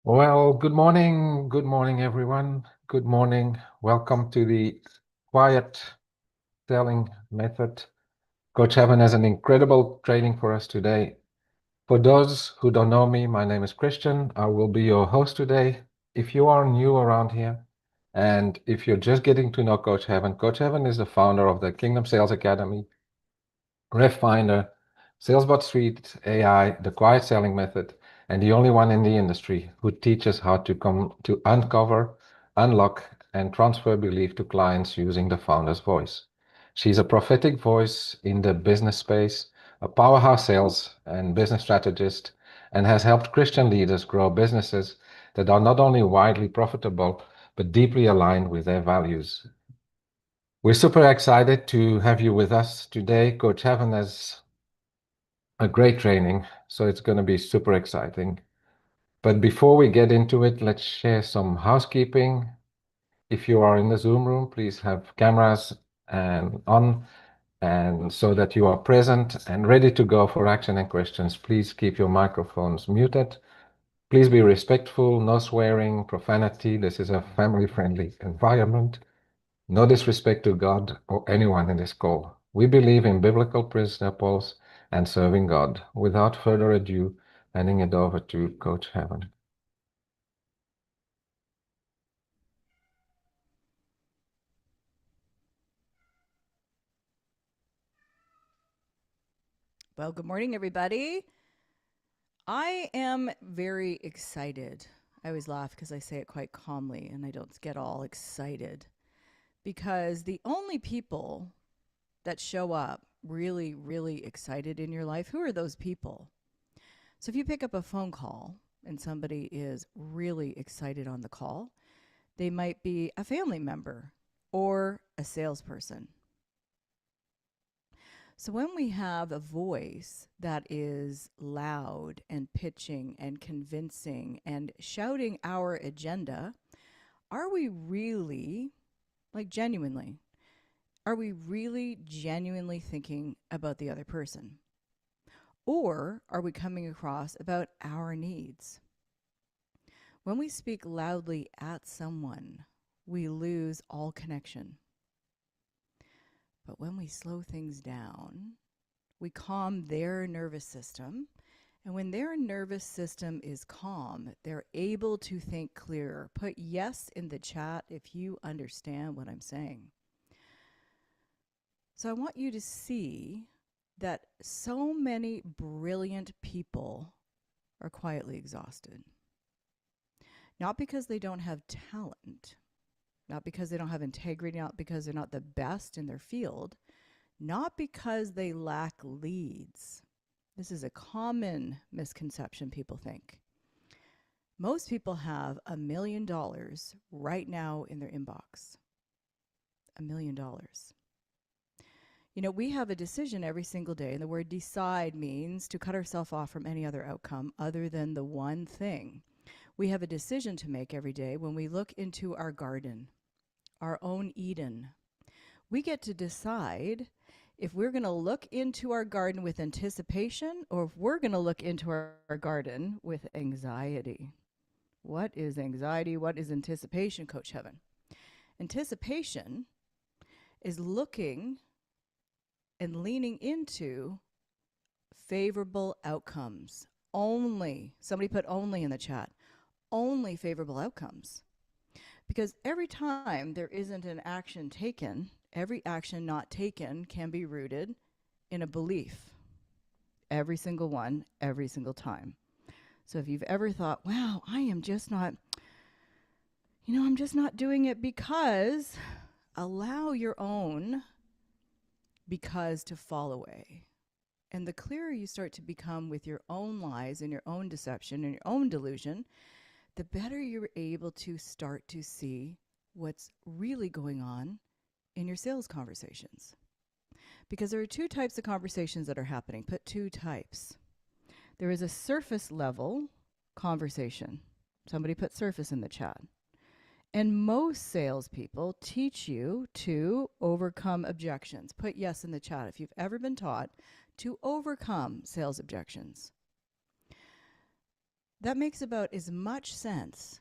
Well, good morning, everyone. Good morning. Welcome to the Quiet Selling Method. Coach Evan has an incredible training for us today. For those who don't know me, my name is Christian. I will be your host today. If you are new around here, and if you're just getting to know Coach Evan is the founder of the Kingdom Sales Academy, RevFinder, SalesBot Suite AI, the Quiet Selling Method, and the only one in the industry who teaches how to come to uncover, unlock, and transfer belief to clients using the founder's voice. She's a prophetic voice in the business space, a powerhouse sales and business strategist, and has helped Christian leaders grow businesses that are not only widely profitable, but deeply aligned with their values. We're super excited to have you with us today. Coach Heaven has a great training, so it's going to be super exciting. But before we get into it, let's share some housekeeping. If you are in the Zoom room, please have cameras and on, and so that you are present and ready to go for action and questions. Please keep your microphones muted. Please be respectful, no swearing, profanity. This is a family-friendly environment. No disrespect to God or anyone in this call. We believe in biblical principles and serving God. Without further ado, handing it over to Coach Heaven. Well, good morning, everybody. I am very excited. I always laugh because I say it quite calmly and I don't get all excited because the only people that show up really, really excited in your life, who are those people? So if you pick up a phone call and somebody is really excited on the call, they might be a family member or a salesperson. So when we have a voice that is loud and pitching and convincing and shouting our agenda, are we really, like genuinely, are we really genuinely thinking about the other person? Or are we coming across about our needs? When we speak loudly at someone, we lose all connection. But when we slow things down, we calm their nervous system. And when their nervous system is calm, they're able to think clearer. Put yes in the chat if you understand what I'm saying. So I want you to see that so many brilliant people are quietly exhausted. Not because they don't have talent, not because they don't have integrity, not because they're not the best in their field, not because they lack leads. This is a common misconception people think. Most people have $1 million right now in their inbox. $1 million. You know, we have a decision every single day, and the word decide means to cut ourselves off from any other outcome other than the one thing. We have a decision to make every day when we look into our garden, our own Eden. We get to decide if we're going to look into our garden with anticipation or if we're going to look into our garden with anxiety. What is anxiety? What is anticipation, Coach Heaven? Anticipation is looking and leaning into favorable outcomes. Only, somebody put only in the chat, only favorable outcomes. Because every time there isn't an action taken, every action not taken can be rooted in a belief. Every single one, every single time. So if you've ever thought, wow, I'm just not doing it because, allow your own because to fall away. And the clearer you start to become with your own lies and your own deception and your own delusion, the better you're able to start to see what's really going on in your sales conversations. Because there are two types of conversations that are happening. Put two types. There is a surface level conversation. Somebody put surface in the chat. And most salespeople teach you to overcome objections. Put yes in the chat if you've ever been taught to overcome sales objections. That makes about as much sense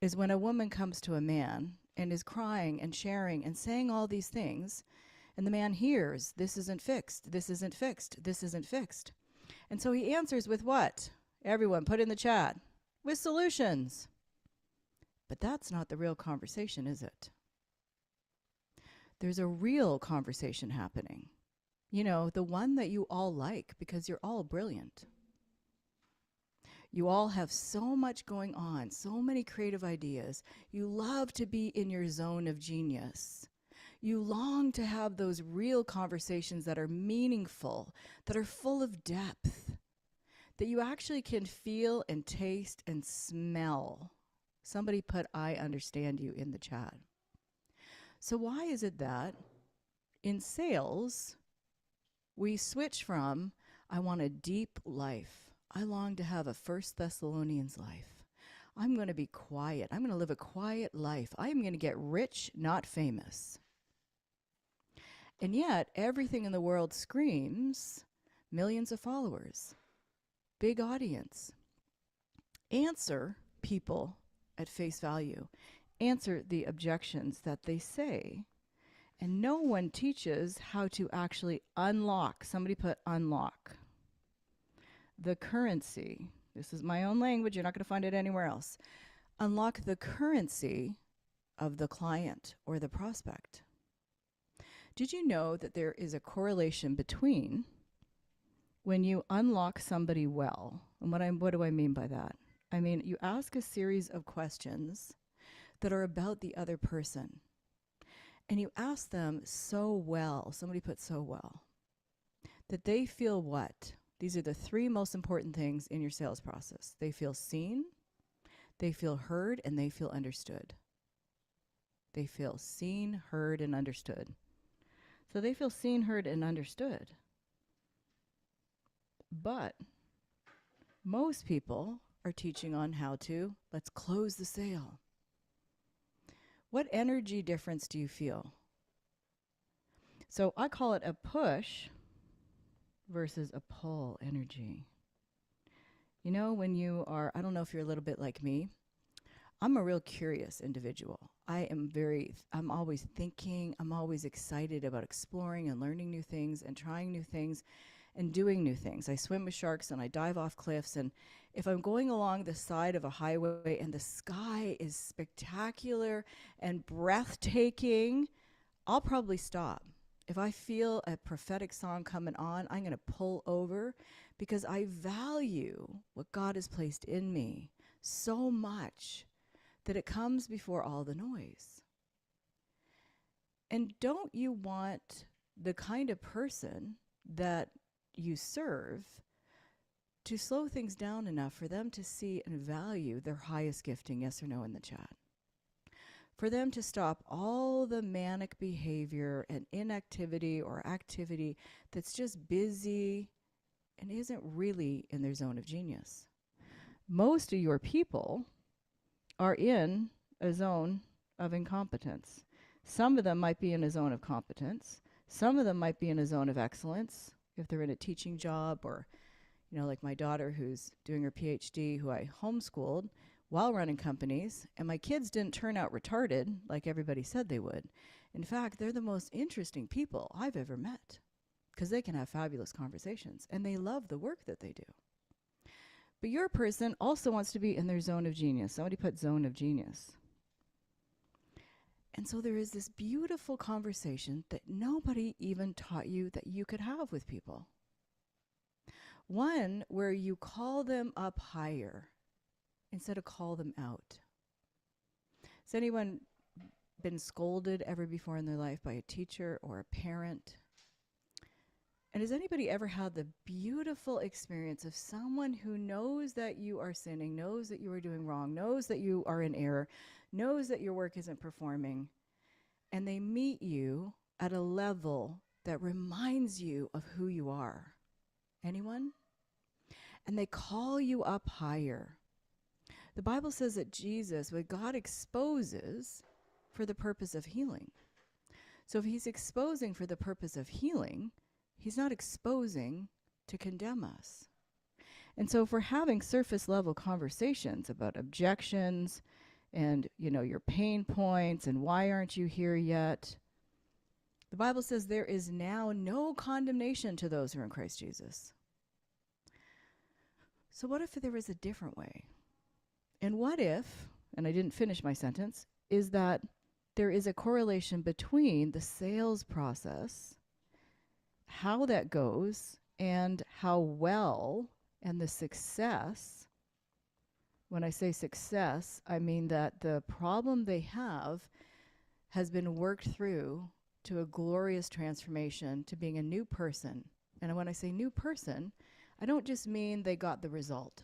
as when a woman comes to a man and is crying and sharing and saying all these things, and the man hears, this isn't fixed, this isn't fixed, this isn't fixed. And so he answers with what? Everyone, put in the chat. With solutions. But that's not the real conversation, is it? There's a real conversation happening. You know, the one that you all like because you're all brilliant. You all have so much going on, so many creative ideas. You love to be in your zone of genius. You long to have those real conversations that are meaningful, that are full of depth, that you actually can feel and taste and smell. Somebody put "I understand you" in the chat. So why is it that in sales, we switch from, I want a deep life. I long to have a 1 Thessalonians life. I'm going to be quiet. I'm going to live a quiet life. I'm going to get rich, not famous. And yet, everything in the world screams millions of followers, big audience. Answer people at face value. Answer the objections that they say. And no one teaches how to actually unlock. Somebody put unlock. The currency. This is my own language. You're not going to find it anywhere else. Unlock the currency of the client or the prospect. Did you know that there is a correlation between when you unlock somebody well, and what do I mean by that? I mean, you ask a series of questions that are about the other person. And you ask them so well, somebody put so well, that they feel what? These are the 3 most important things in your sales process. They feel seen, they feel heard, and they feel understood. They feel seen, heard, and understood. So they feel seen, heard, and understood. But most people are teaching on how to, let's close the sale. What energy difference do you feel? So I call it a push versus a pull energy. You know, when you are, I don't know if you're a little bit like me, I'm a real curious individual. I'm always thinking, I'm always excited about exploring and learning new things and trying new things and doing new things. I swim with sharks and I dive off cliffs, and if I'm going along the side of a highway and the sky is spectacular and breathtaking, I'll probably stop. If I feel a prophetic song coming on, I'm going to pull over because I value what God has placed in me so much that it comes before all the noise. And don't you want the kind of person that you serve to slow things down enough for them to see and value their highest gifting, yes or no, in the chat? For them to stop all the manic behavior and inactivity or activity that's just busy and isn't really in their zone of genius. Most of your people are in a zone of incompetence. Some of them might be in a zone of competence. Some of them might be in a zone of excellence if they're in a teaching job, or, you know, like my daughter who's doing her PhD, who I homeschooled while running companies, and my kids didn't turn out retarded like everybody said they would. In fact, they're the most interesting people I've ever met because they can have fabulous conversations and they love the work that they do. But your person also wants to be in their zone of genius. Somebody put zone of genius. And so there is this beautiful conversation that nobody even taught you that you could have with people. One where you call them up higher instead of call them out. Has anyone been scolded ever before in their life by a teacher or a parent? And has anybody ever had the beautiful experience of someone who knows that you are sinning, knows that you are doing wrong, knows that you are in error, knows that your work isn't performing, and they meet you at a level that reminds you of who you are? Anyone? And they call you up higher. The Bible says that Jesus, what God exposes for the purpose of healing. So if he's exposing for the purpose of healing, he's not exposing to condemn us. And so if we're having surface level conversations about objections and, your pain points and why aren't you here yet, the Bible says there is now no condemnation to those who are in Christ Jesus. So what if there was a different way? And what if, and I didn't finish my sentence, is that there is a correlation between the sales process, how that goes, and how well and the success. When I say success, I mean that the problem they have has been worked through to a glorious transformation to being a new person. And when I say new person, I don't just mean they got the result,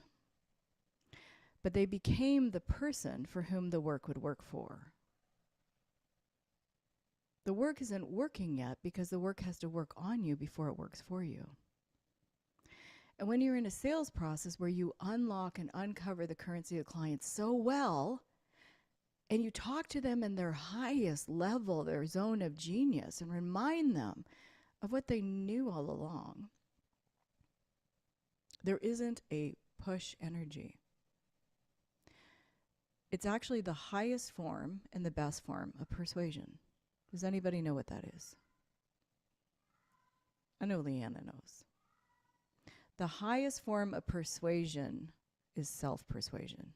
but they became the person for whom the work would work for. The work isn't working yet because the work has to work on you before it works for you. And when you're in a sales process where you unlock and uncover the currency of clients so well, and you talk to them in their highest level, their zone of genius, and remind them of what they knew all along, there isn't a push energy. It's actually the highest form and the best form of persuasion. Does anybody know what that is? I know Leanna knows. The highest form of persuasion is self-persuasion.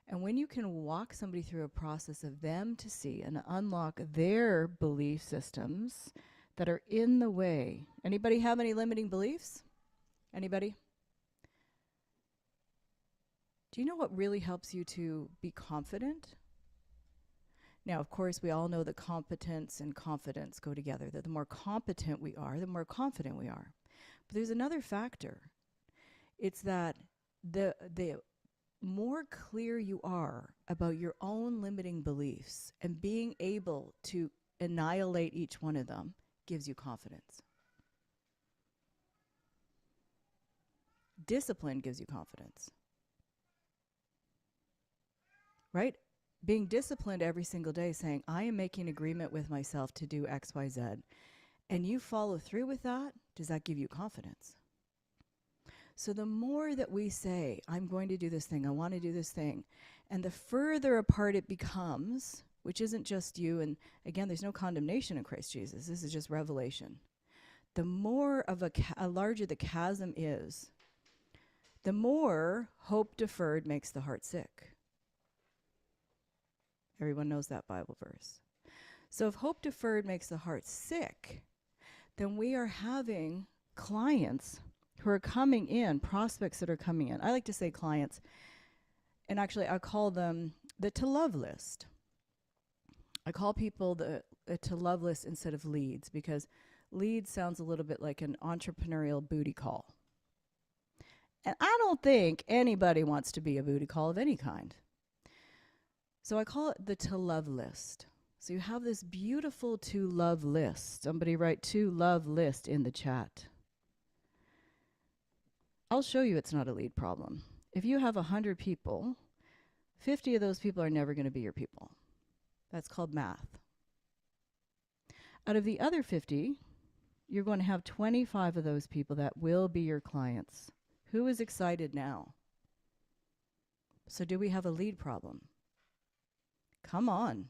And when you can walk somebody through a process of them to see and unlock their belief systems that are in the way. Anybody have any limiting beliefs? Anybody? Do you know what really helps you to be confident? Now, of course, we all know that competence and confidence go together, that the more competent we are, the more confident we are. But there's another factor. It's that the more clear you are about your own limiting beliefs and being able to annihilate each one of them gives you confidence. Discipline gives you confidence. Right? Being disciplined every single day, saying, I am making an agreement with myself to do X, Y, Z. And you follow through with that, does that give you confidence? So the more that we say, I'm going to do this thing, I want to do this thing, and the further apart it becomes, which isn't just you, and again, there's no condemnation in Christ Jesus, this is just revelation. The more of a larger the chasm is, the more hope deferred makes the heart sick. Everyone knows that Bible verse. So if hope deferred makes the heart sick, then we are having clients who are coming in, prospects that are coming in. I like to say clients, and actually I call them the to-love list. I call people the to-love list instead of leads, because leads sounds a little bit like an entrepreneurial booty call. And I don't think anybody wants to be a booty call of any kind. So I call it the to-love list. So you have this beautiful to-love list. Somebody write to-love list in the chat. I'll show you it's not a lead problem. If you have 100 people, 50 of those people are never going to be your people. That's called math. Out of the other 50, you're going to have 25 of those people that will be your clients. Who is excited now? So do we have a lead problem? Come on.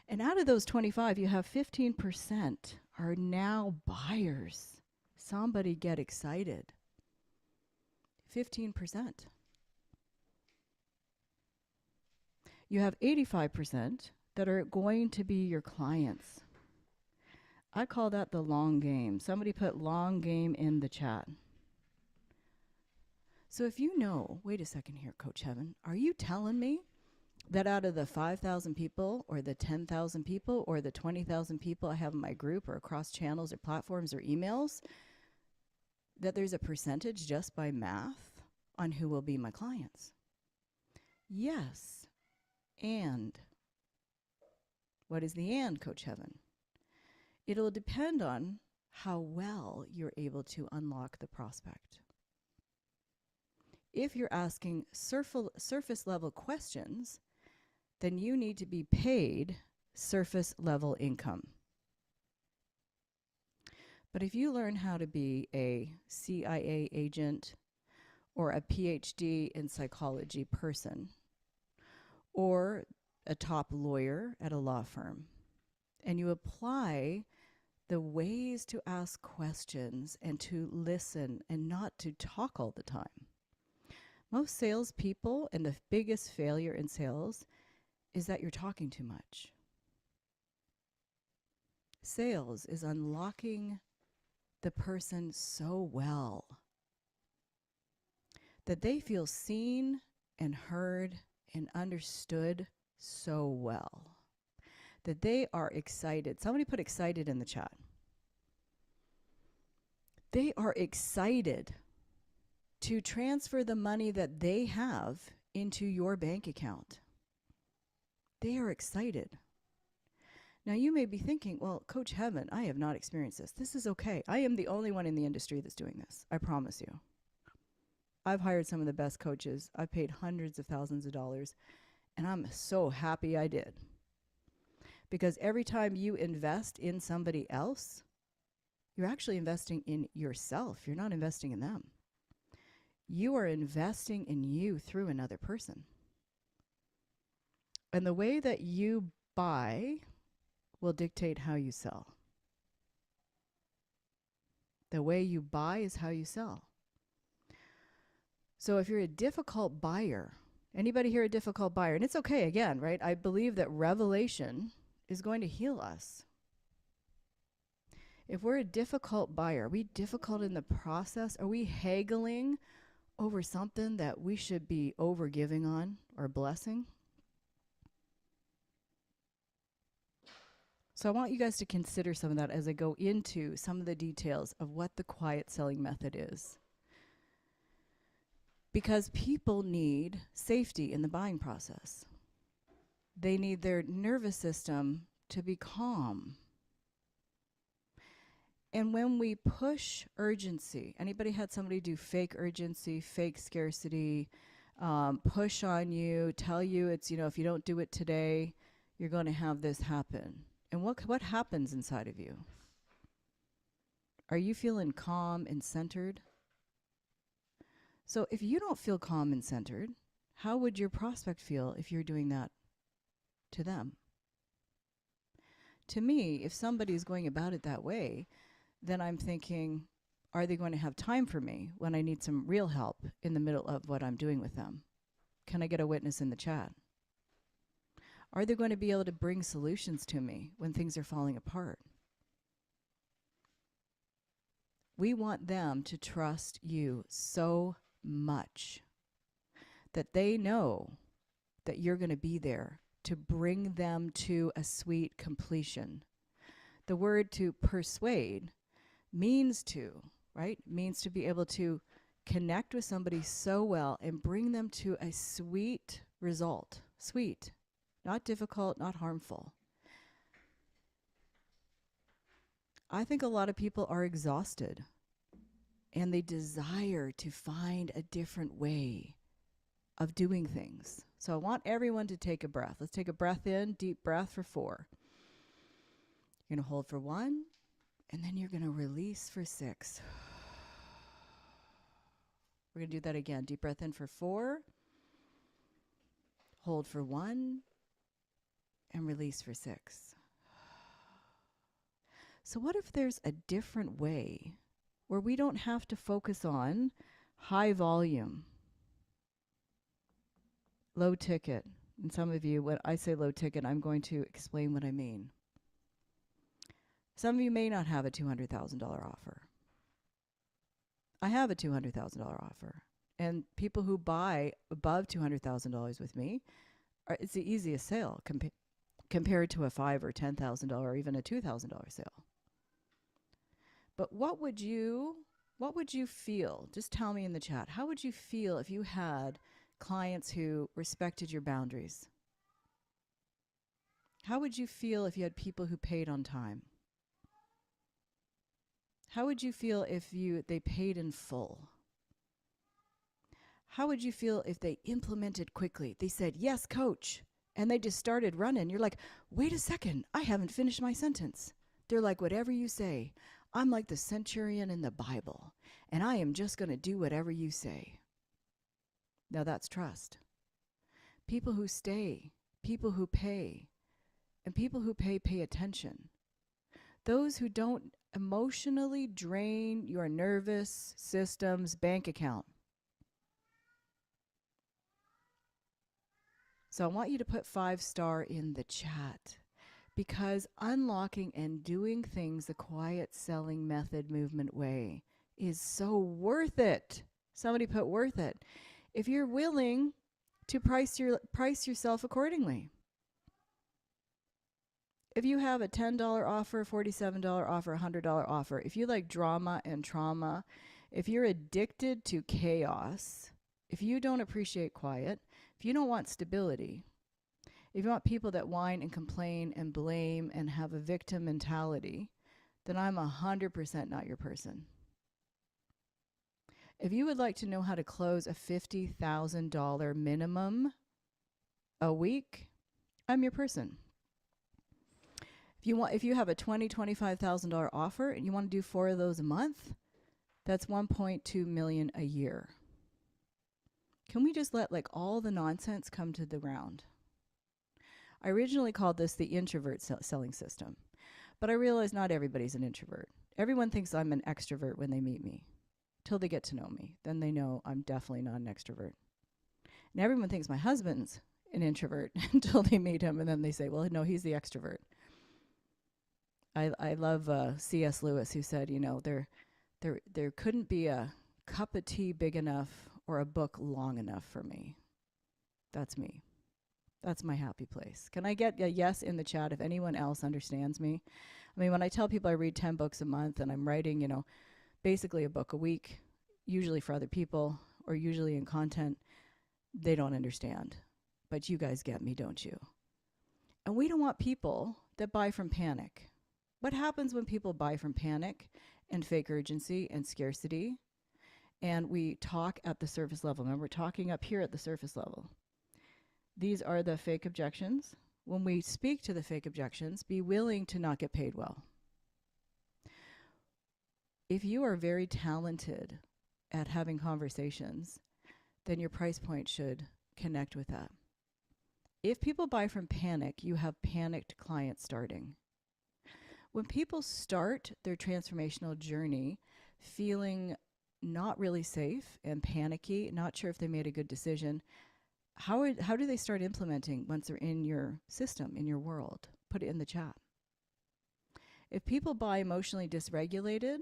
And out of those 25, you have 15% are now buyers. Somebody get excited. 15%. You have 85% that are going to be your clients. I call that the long game. Somebody put long game in the chat. So if you know, wait a second here, Coach Heaven, are you telling me that out of the 5,000 people or the 10,000 people or the 20,000 people I have in my group or across channels or platforms or emails, that there's a percentage just by math on who will be my clients? Yes. And what is the and, Coach Heaven? It'll depend on how well you're able to unlock the prospect. If you're asking surface level questions, then you need to be paid surface level income. But if you learn how to be a CIA agent or a PhD in psychology person or a top lawyer at a law firm, and you apply the ways to ask questions and to listen and not to talk all the time. Most salespeople, and the biggest failure in sales is that you're talking too much. Sales is unlocking the person so well that they feel seen and heard and understood so well that they are excited. Somebody put excited in the chat. They are excited to transfer the money that they have into your bank account. They are excited. Now you may be thinking, well, Coach Heaven, I have not experienced this. This is okay. I am the only one in the industry that's doing this. I promise you. I've hired some of the best coaches. I've paid hundreds of thousands of dollars, and I'm so happy I did. Because every time you invest in somebody else, you're actually investing in yourself. You're not investing in them. You are investing in you through another person. And the way that you buy will dictate how you sell. The way you buy is how you sell. So if you're a difficult buyer, anybody here a difficult buyer? And it's okay, again, right? I believe that revelation is going to heal us. If we're a difficult buyer, are we difficult in the process? Are we haggling over something that we should be overgiving on or blessing? So I want you guys to consider some of that as I go into some of the details of what the quiet selling method is. Because people need safety in the buying process. They need their nervous system to be calm. And when we push urgency, anybody had somebody do fake urgency, fake scarcity, push on you, tell you it's, if you don't do it today, you're going to have this happen. And what happens inside of you? Are you feeling calm and centered? So if you don't feel calm and centered, how would your prospect feel if you're doing that to them? To me, if somebody's going about it that way, then I'm thinking, are they going to have time for me when I need some real help in the middle of what I'm doing with them? Can I get a witness in the chat? Are they going to be able to bring solutions to me when things are falling apart? We want them to trust you so much that they know that you're going to be there to bring them to a sweet completion. The word to persuade means to, right? Means to be able to connect with somebody so well and bring them to a sweet result. Sweet, not difficult, not harmful. I think a lot of people are exhausted and they desire to find a different way of doing things. So I want everyone to take a breath. Let's take a breath in, deep breath for 4. You're going to hold for 1, and then you're going to release for 6. We're going to do that again. Deep breath in for 4, hold for 1, and release for 6. So what if there's a different way where we don't have to focus on high volume, low ticket? And some of you, when I say low ticket, I'm going to explain what I mean. Some of you may not have a $200,000 offer. I have a $200,000 offer. And people who buy above $200,000 with me, it's the easiest sale compared to a $5,000 or $10,000 or even a $2,000 sale. But what would you feel? Just tell me in the chat. How would you feel if you had clients who respected your boundaries? How would you feel if you had people who paid on time? How would you feel if they paid in full? How would you feel if they implemented quickly? They said, "Yes, coach," and they just started running. You're like, "Wait a second, I haven't finished my sentence." They're like, "Whatever you say." I'm like the centurion in the Bible, and I am just going to do whatever you say. Now that's trust. People who stay, people who pay, and people who pay attention. Those who don't emotionally drain your nervous system's bank account. So I want you to put 5-star in the chat, because unlocking and doing things the quiet selling method movement way is so worth it. Somebody put worth it. If you're willing to price yourself accordingly. If you have a $10 offer, $47 offer, $100 offer, if you like drama and trauma, if you're addicted to chaos, if you don't appreciate quiet, if you don't want stability, if you want people that whine and complain and blame and have a victim mentality, then I'm 100% not your person. If you would like to know how to close a $50,000 minimum a week, I'm your person. If you have a $25,000 offer and you want to do 4 of those a month, that's 1.2 million a year. Can we just let all the nonsense come to the ground? I originally called this the introvert selling system, but I realized not everybody's an introvert. Everyone thinks I'm an extrovert when they meet me, till they get to know me. Then they know I'm definitely not an extrovert. And everyone thinks my husband's an introvert until they meet him, and then they say, well, no, he's the extrovert. I love C.S. Lewis, who said, there couldn't be a cup of tea big enough or a book long enough for me. That's me. That's my happy place. Can I get a yes in the chat if anyone else understands me? I mean, when I tell people I read 10 books a month and I'm writing, basically a book a week, usually for other people or usually in content, they don't understand. But you guys get me, don't you? And we don't want people that buy from panic. What happens when people buy from panic and fake urgency and scarcity? And we talk at the surface level. Remember, we're talking up here at the surface level. These are the fake objections. When we speak to the fake objections, be willing to not get paid well. If you are very talented at having conversations, then your price point should connect with that. If people buy from panic, you have panicked clients starting. When people start their transformational journey feeling not really safe and panicky, not sure if they made a good decision, how do they start implementing once they're in your system, in your world? Put it in the chat. If people buy emotionally dysregulated,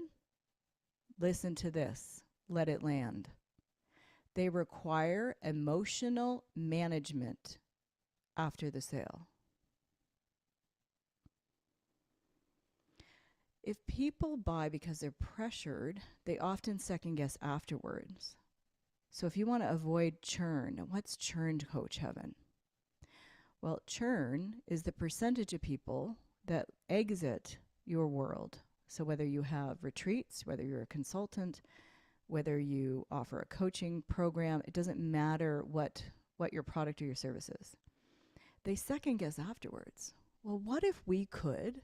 listen to this. Let it land. They require emotional management after the sale. If people buy because they're pressured, they often second guess afterwards. So if you want to avoid churn, what's churn, Coach Heaven? Well, churn is the percentage of people that exit your world. So whether you have retreats, whether you're a consultant, whether you offer a coaching program, it doesn't matter what your product or your service is. They second guess afterwards. Well, what if we could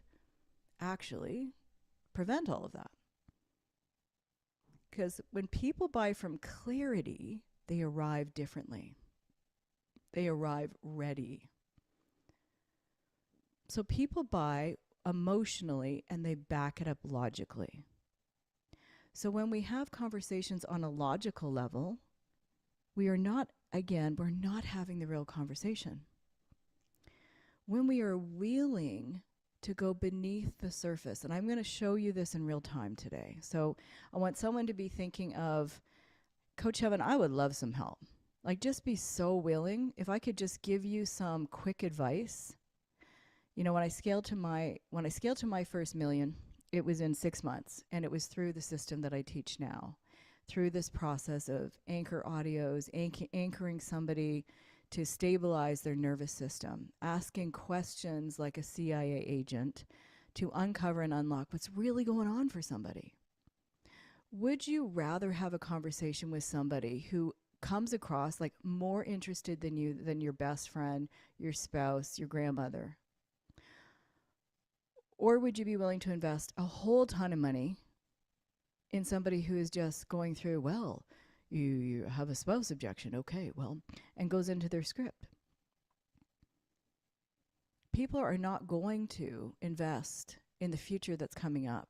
actually prevent all of that? Because when people buy from clarity, they arrive differently. They arrive ready. So people buy emotionally and they back it up logically. So when we have conversations on a logical level, we're not having the real conversation. When we are willing to go beneath the surface, and I'm going to show you this in real time today. So I want someone to be thinking of, Coach Heaven, I would love some help. Just be so willing. If I could just give you some quick advice. When I scaled to my first million, it was in 6 months, and it was through the system that I teach now, through this process of anchor audios, anchoring somebody to stabilize their nervous system, asking questions like a CIA agent to uncover and unlock what's really going on for somebody. Would you rather have a conversation with somebody who comes across more interested than you, than your best friend, your spouse, your grandmother? Or would you be willing to invest a whole ton of money in somebody who is just going through, well, you have a spouse objection, okay, well, and goes into their script? People are not going to invest in the future that's coming up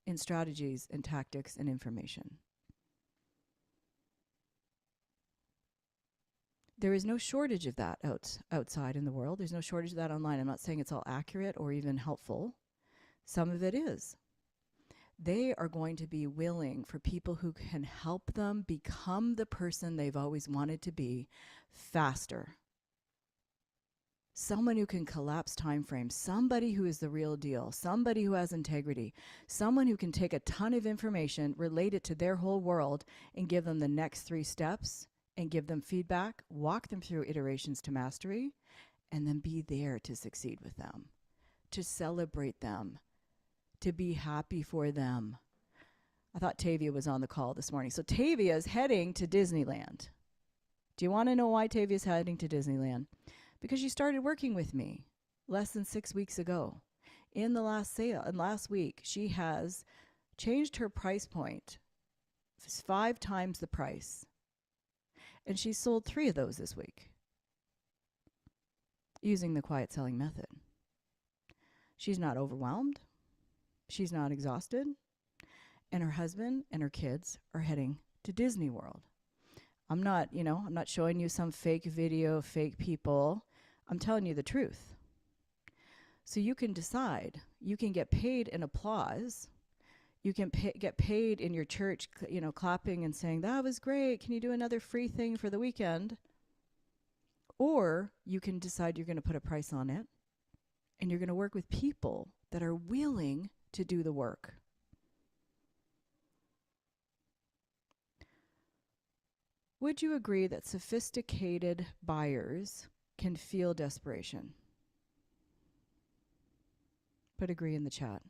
in strategies and tactics and information. There is no shortage of that outside in the world. There's no shortage of that online. I'm not saying it's all accurate or even helpful. Some of it is. They are going to be willing for people who can help them become the person they've always wanted to be faster. Someone who can collapse time frames, somebody who is the real deal, somebody who has integrity, someone who can take a ton of information, relate it to their whole world, and give them the next 3 steps, and give them feedback, walk them through iterations to mastery, and then be there to succeed with them, to celebrate them, to be happy for them. I thought Tavia was on the call this morning. So Tavia is heading to Disneyland. Do you want to know why Tavia is heading to Disneyland? Because she started working with me less than 6 weeks ago. In the last sale, and last week, she has changed her price point 5 times the price. And she sold 3 of those this week using the quiet selling method. She's not overwhelmed. She's not exhausted. And her husband and her kids are heading to Disney World. I'm not showing you some fake video, fake people. I'm telling you the truth. So you can decide. You can get paid in applause. You can get paid in your church, clapping and saying, that was great. Can you do another free thing for the weekend? Or you can decide you're going to put a price on it and you're going to work with people that are willing to do the work. Would you agree that sophisticated buyers can feel desperation? Put agree in the chat.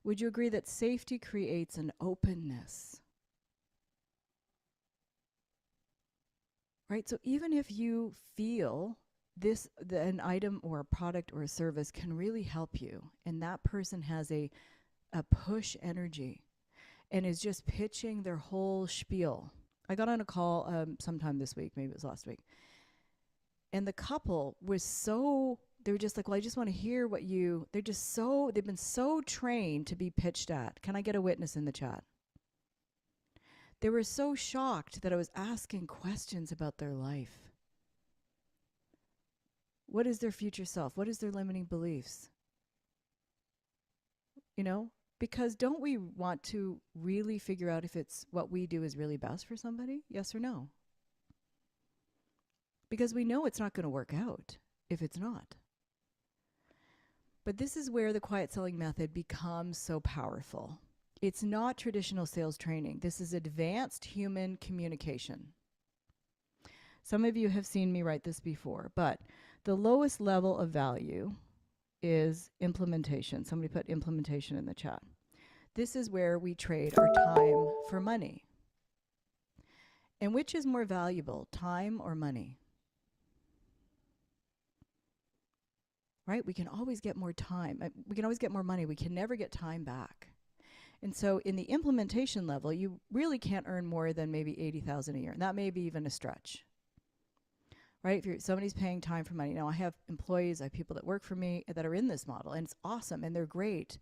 Would you agree that safety creates an openness? Right? So even if you feel an item or a product or a service can really help you, and that person has a push energy and is just pitching their whole spiel. I got on a call sometime this week, maybe it was last week, and the couple was they were just like, well, I just want to hear they've been so trained to be pitched at. Can I get a witness in the chat? They were so shocked that I was asking questions about their life. What is their future self? What is their limiting beliefs? Because don't we want to really figure out if it's what we do is really best for somebody? Yes or no? Because we know it's not going to work out if it's not. But this is where the quiet selling method becomes so powerful. It's not traditional sales training. This is advanced human communication. Some of you have seen me write this before, but the lowest level of value is implementation. Somebody put implementation in the chat. This is where we trade our time for money. And which is more valuable, time or money? Right? We can always get more time. We can always get more money. We can never get time back. And so in the implementation level, you really can't earn more than maybe $80,000 a year. And that may be even a stretch. Right? If somebody's paying time for money. Now, I have employees, I have people that work for me that are in this model, and it's awesome, and they're great.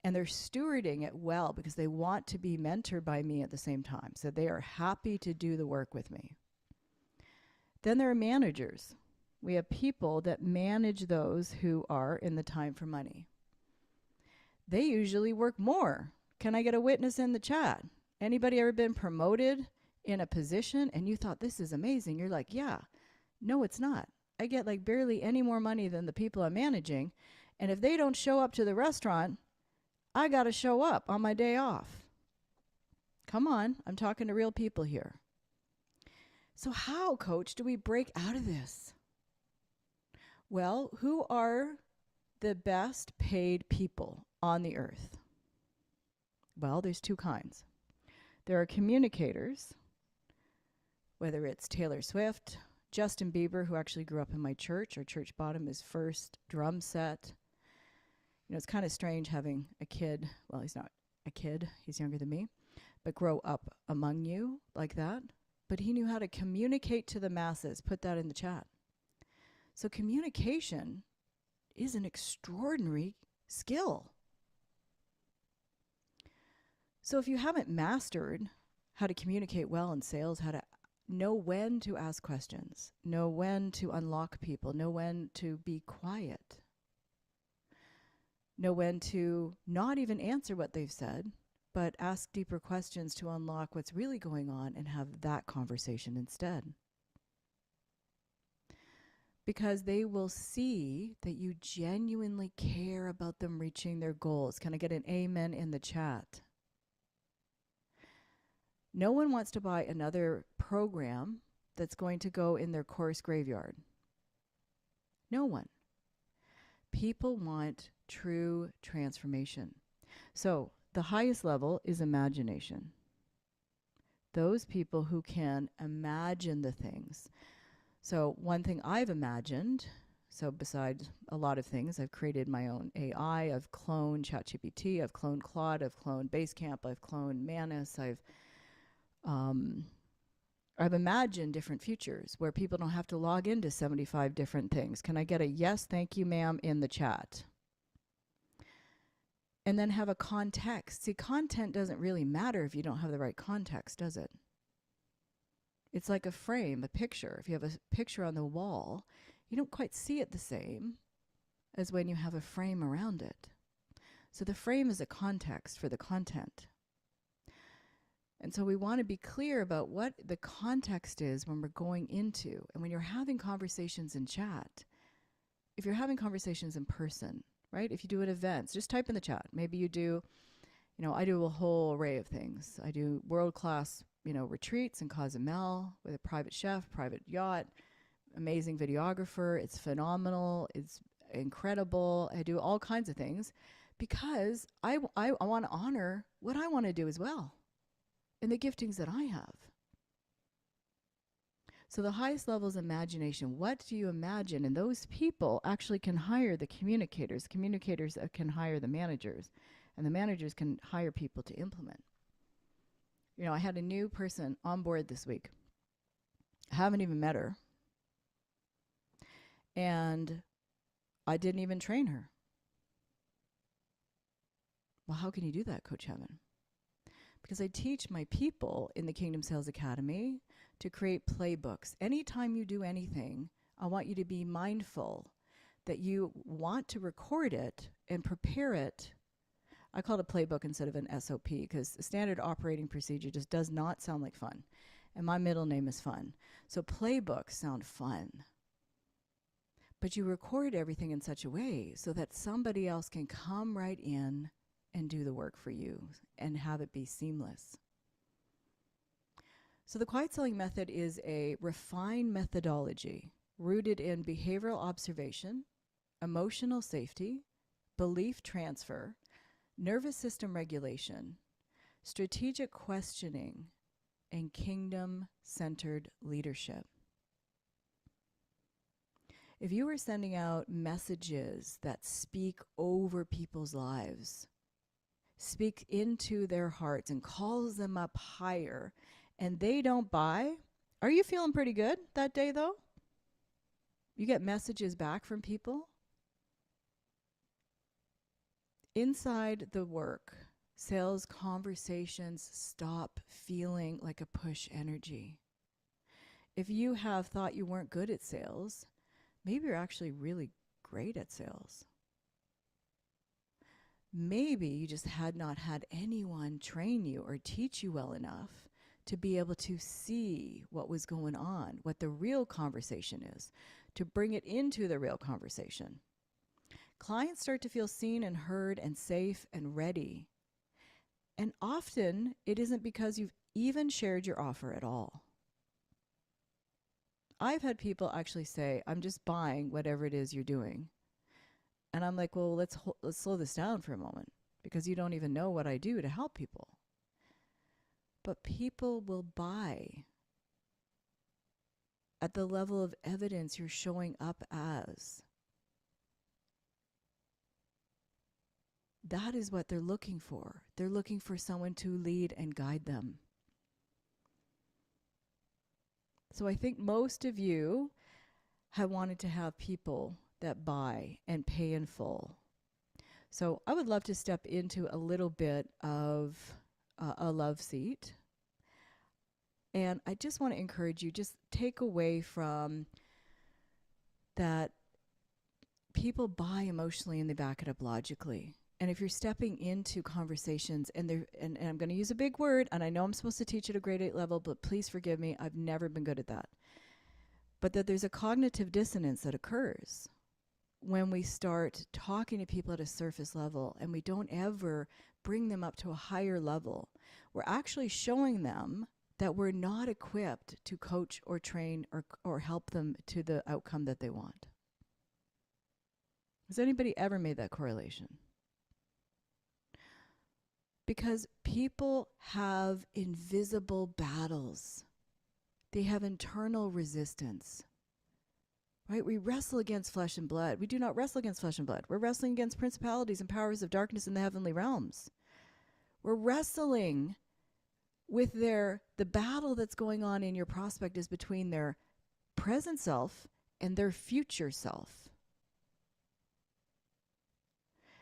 And they're stewarding it well because they want to be mentored by me at the same time. So they are happy to do the work with me. Then there are managers. We have people that manage those who are in the time for money. They usually work more. Can I get a witness in the chat? Anybody ever been promoted in a position and you thought, this is amazing? You're like, yeah. No, it's not. I get like barely any more money than the people I'm managing. And if they don't show up to the restaurant, I got to show up on my day off. Come on, I'm talking to real people here. So how, coach, do we break out of this? Well, who are the best paid people on the earth? Well, there's 2 kinds. There are communicators, whether it's Taylor Swift, Justin Bieber, who actually grew up in my church. Our church bought him his first drum set. You know, it's kind of strange having a kid. Well, he's not a kid, he's younger than me, but grow up among you like that. But he knew how to communicate to the masses. Put that in the chat. So communication is an extraordinary skill. So if you haven't mastered how to communicate well in sales, how to know when to ask questions, know when to unlock people, know when to be quiet, know when to not even answer what they've said, but ask deeper questions to unlock what's really going on and have that conversation instead. Because they will see that you genuinely care about them reaching their goals. Can I get an amen in the chat? No one wants to buy another program that's going to go in their course graveyard. No one. People want true transformation. So the highest level is imagination. Those people who can imagine the things. So one thing I've imagined, so besides a lot of things, I've created my own AI, I've cloned ChatGPT, I've cloned Claude, I've cloned Basecamp, I've cloned Manus, I've imagined different futures where people don't have to log into 75 different things. Can I get a yes, thank you, ma'am, in the chat? And then have a context. See, content doesn't really matter if you don't have the right context, does it? It's like a frame, a picture. If you have a picture on the wall, you don't quite see it the same as when you have a frame around it. So the frame is a context for the content. And so we want to be clear about what the context is when we're going into, and when you're having conversations in chat, if you're having conversations in person, right? If you do at events, just type in the chat. Maybe you do, you know, I do a whole array of things. I do world-class, you know, retreats in Cozumel with a private chef, private yacht, amazing videographer. It's phenomenal. It's incredible. I do all kinds of things because I want to honor what I want to do as well and the giftings that I have. So the highest level is imagination. What do you imagine? And those people actually can hire the communicators. Communicators can hire the managers. And the managers can hire people to implement. You know, I had a new person on board this week. I haven't even met her. And I didn't even train her. Well, how can you do that, Coach Heaven? Because I teach my people in the Kingdom Sales Academy to create playbooks. Anytime you do anything, I want you to be mindful that you want to record it and prepare it. I call it a playbook instead of an SOP because a standard operating procedure just does not sound like fun. And my middle name is fun. So playbooks sound fun. But you record everything in such a way so that somebody else can come right in and do the work for you and have it be seamless. So the quiet selling method is a refined methodology rooted in behavioral observation, emotional safety, belief transfer, nervous system regulation, strategic questioning, and kingdom-centered leadership. If you are sending out messages that speak over people's lives, speak into their hearts and calls them up higher, and they don't buy, are you feeling pretty good that day though? You get messages back from people. Inside the work, sales conversations stop feeling like a push energy. If you have thought you weren't good at sales, maybe you're actually really great at sales. Maybe you just had not had anyone train you or teach you well enough to be able to see what was going on, what the real conversation is, to bring it into the real conversation. Clients start to feel seen and heard and safe and ready. And often it isn't because you've even shared your offer at all. I've had people actually say, I'm just buying whatever it is you're doing. And I'm like, well, let's slow this down for a moment because you don't even know what I do to help people. But people will buy at the level of evidence you're showing up as. that is what they're looking for. They're looking for someone to lead and guide them. So I think most of you have wanted to have people that buy and pay in full. So I would love to step into a little bit of a love seat. And I just want to encourage you, just take away from that people buy emotionally and they back it up logically. And if you're stepping into conversations and I'm going to use a big word, and I know I'm supposed to teach at a grade 8 level, but please forgive me, I've never been good at that. But that there's a cognitive dissonance that occurs when we start talking to people at a surface level and we don't ever bring them up to a higher level. We're actually showing them that we're not equipped to coach or train or help them to the outcome that they want. Has anybody ever made that correlation? Because people have invisible battles. They have internal resistance. Right? We wrestle against flesh and blood. We do not wrestle against flesh and blood. We're wrestling against principalities and powers of darkness in the heavenly realms. We're wrestling with the battle that's going on in your prospect is between their present self and their future self.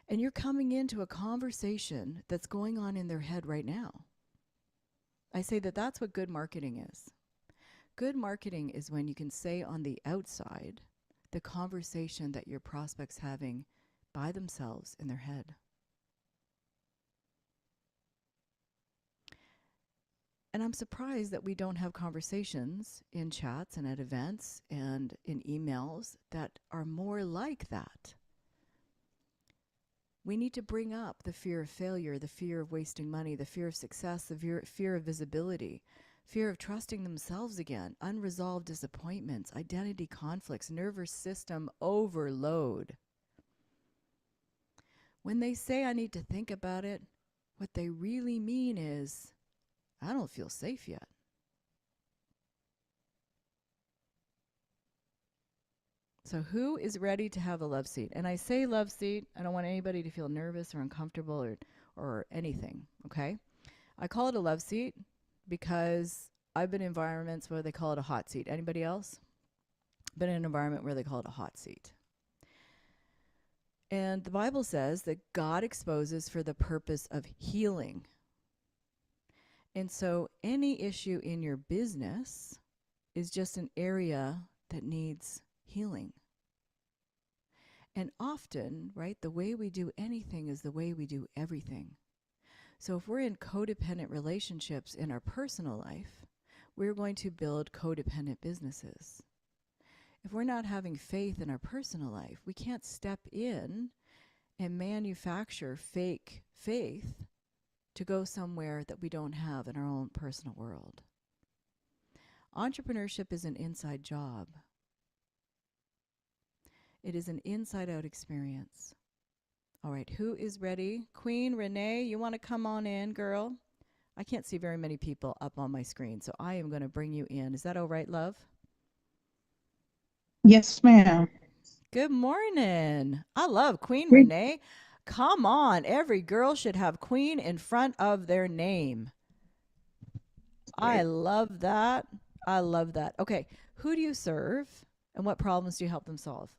And you're coming into a conversation that's going on in their head right now. I say that that's what good marketing is. Good marketing is when you can say on the outside the conversation that your prospect's having by themselves in their head. And I'm surprised that we don't have conversations in chats and at events and in emails that are more like that. We need to bring up the fear of failure, the fear of wasting money, the fear of success, the fear of visibility, fear of trusting themselves again, unresolved disappointments, identity conflicts, nervous system overload. When they say I need to think about it, what they really mean is, I don't feel safe yet. So who is ready to have a love seat? And I say love seat, I don't want anybody to feel nervous or uncomfortable or anything, okay? I call it a love seat because I've been in environments where they call it a hot seat. Anybody else? Been in an environment where they call it a hot seat. And the Bible says that God exposes for the purpose of healing. And so any issue in your business is just an area that needs healing. And often, right, the way we do anything is the way we do everything. So if we're in codependent relationships in our personal life, we're going to build codependent businesses. If we're not having faith in our personal life, we can't step in and manufacture fake faith to go somewhere that we don't have in our own personal world. Entrepreneurship is an inside job. It is an inside-out experience. All right, who is ready? Queen Renee, you want to come on in, girl? I can't see very many people up on my screen, so I am going to bring you in. Is that all right, love? Yes, ma'am. Good morning. I love Queen Renee. Come on, every girl should have Queen in front of their name. I love that. I love that. Okay, who do you serve and what problems do you help them solve?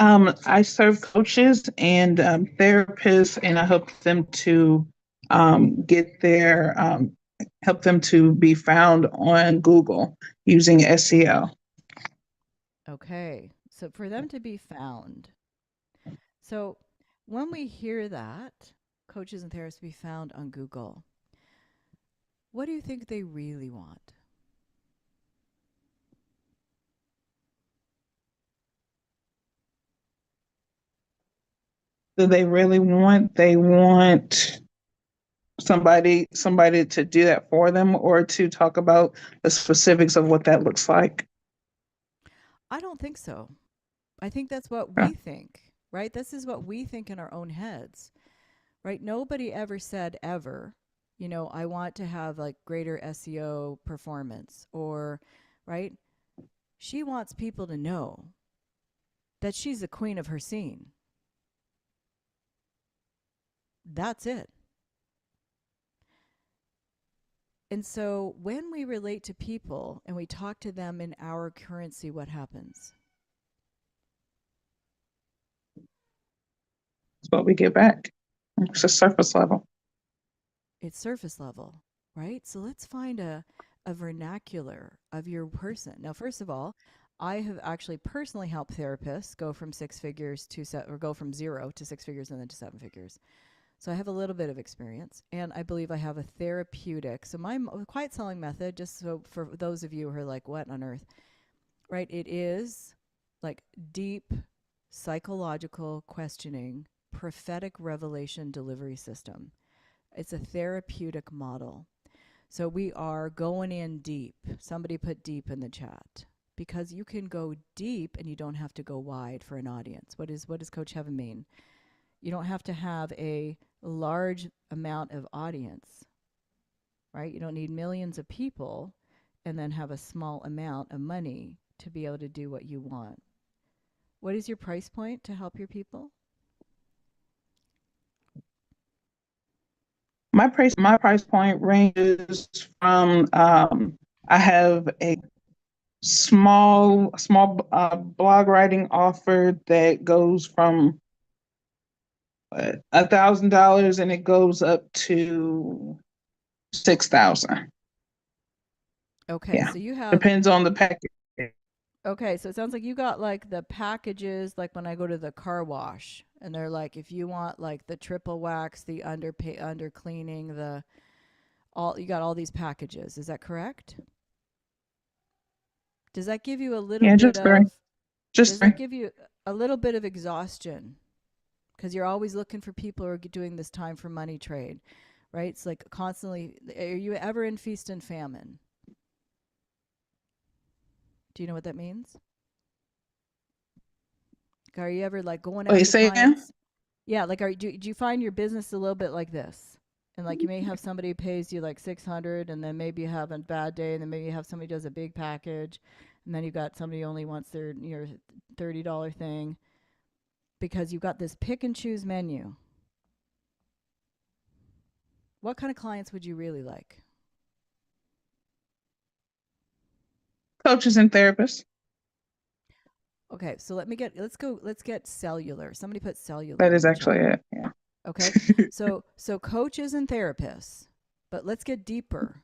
I serve coaches and therapists, and I help them to help them to be found on Google using SEO. Okay, so for them to be found. So when we hear that, coaches and therapists be found on Google, what do you think they really want? Do they really want? They want somebody to do that for them, or to talk about the specifics of what that looks like. I don't think so. I think that's what we think, right? This is what we think in our own heads, right? Nobody ever said ever, you know, I want to have like greater SEO performance, or, right? She wants people to know that she's the queen of her scene. That's it. And so when we relate to people and we talk to them in our currency, what happens? That's what we get back. It's a surface level. It's surface level, right? So let's find a vernacular of your person. Now, first of all, I have actually personally helped therapists go from 6 figures to or go from 0 to 6 figures and then to 7 figures. So I have a little bit of experience, and I believe I have a therapeutic. So my quiet selling method, just so for those of you who are like, what on earth, right? It is like deep psychological questioning, prophetic revelation delivery system. It's a therapeutic model. So we are going in deep. Somebody put deep in the chat, because you can go deep and you don't have to go wide for an audience. What does Coach Heaven mean? You don't have to have a large amount of audience, right? You don't need millions of people and then have a small amount of money to be able to do what you want. What is your price point to help your people? My price point ranges from I have a small blog writing offer that goes from $1,000 and it goes up to 6,000. Okay, Yeah, so you have depends on the package. okay, so it sounds like you got like the packages, like when I go to the car wash, and they're like, if you want like the triple wax, the under cleaning, the all, you got all these packages. Is that correct? Does that give you a little Yeah, bit just three. of Just does three. that give you a little bit of exhaustion? Because you're always looking for people who are doing this time for money trade, right? It's like constantly. Are you ever in feast and famine? Do you know what that means? Are you ever like going Wait, after say again? clients? Yeah, like do you find your business a little bit like this? And like you may have somebody who pays you like 600, and then maybe you have a bad day, and then maybe you have somebody who does a big package, and then you've got somebody who only wants their your $30 thing, because you've got this pick and choose menu. What kind of clients would you really like? Coaches and therapists. Okay, so let's get cellular. Somebody put cellular That in is the actually chat. it. Yeah. Okay. So coaches and therapists. But let's get deeper.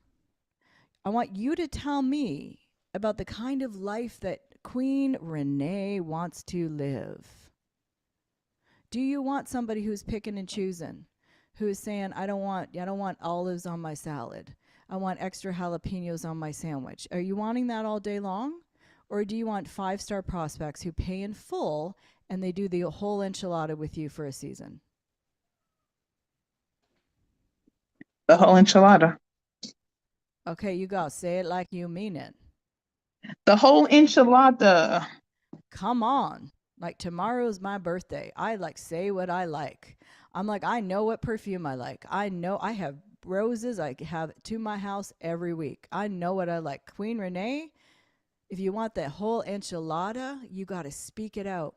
I want you to tell me about the kind of life that Queen Renee wants to live. Do you want somebody who's picking and choosing, who's saying, I don't want olives on my salad. I want extra jalapenos on my sandwich. Are you wanting that all day long? Or do you want 5-star prospects who pay in full and they do the whole enchilada with you for a season? The whole enchilada. Okay, you go. Say it like you mean it. The whole enchilada. Come on. Like tomorrow's my birthday. I like say what I like. I'm like, I know what perfume I like. I know I have roses I have to my house every week. I know what I like. Queen Renee, if you want the whole enchilada, you got to speak it out.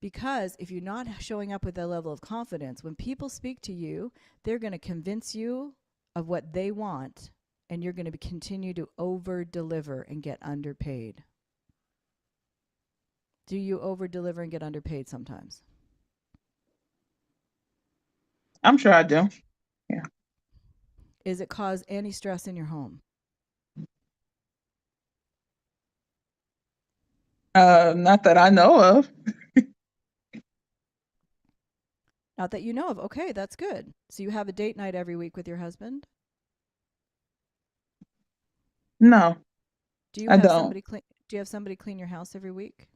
Because if you're not showing up with that level of confidence, when people speak to you, they're going to convince you of what they want, and you're going to continue to over deliver and get underpaid. Do you over deliver and get underpaid sometimes? I'm sure I do. Yeah. Is it cause any stress in your home? Not that I know of. Not that you know of. Okay, that's good. So you have a date night every week with your husband? No, Do you I have don't. somebody clean? Do you have somebody clean your house every week?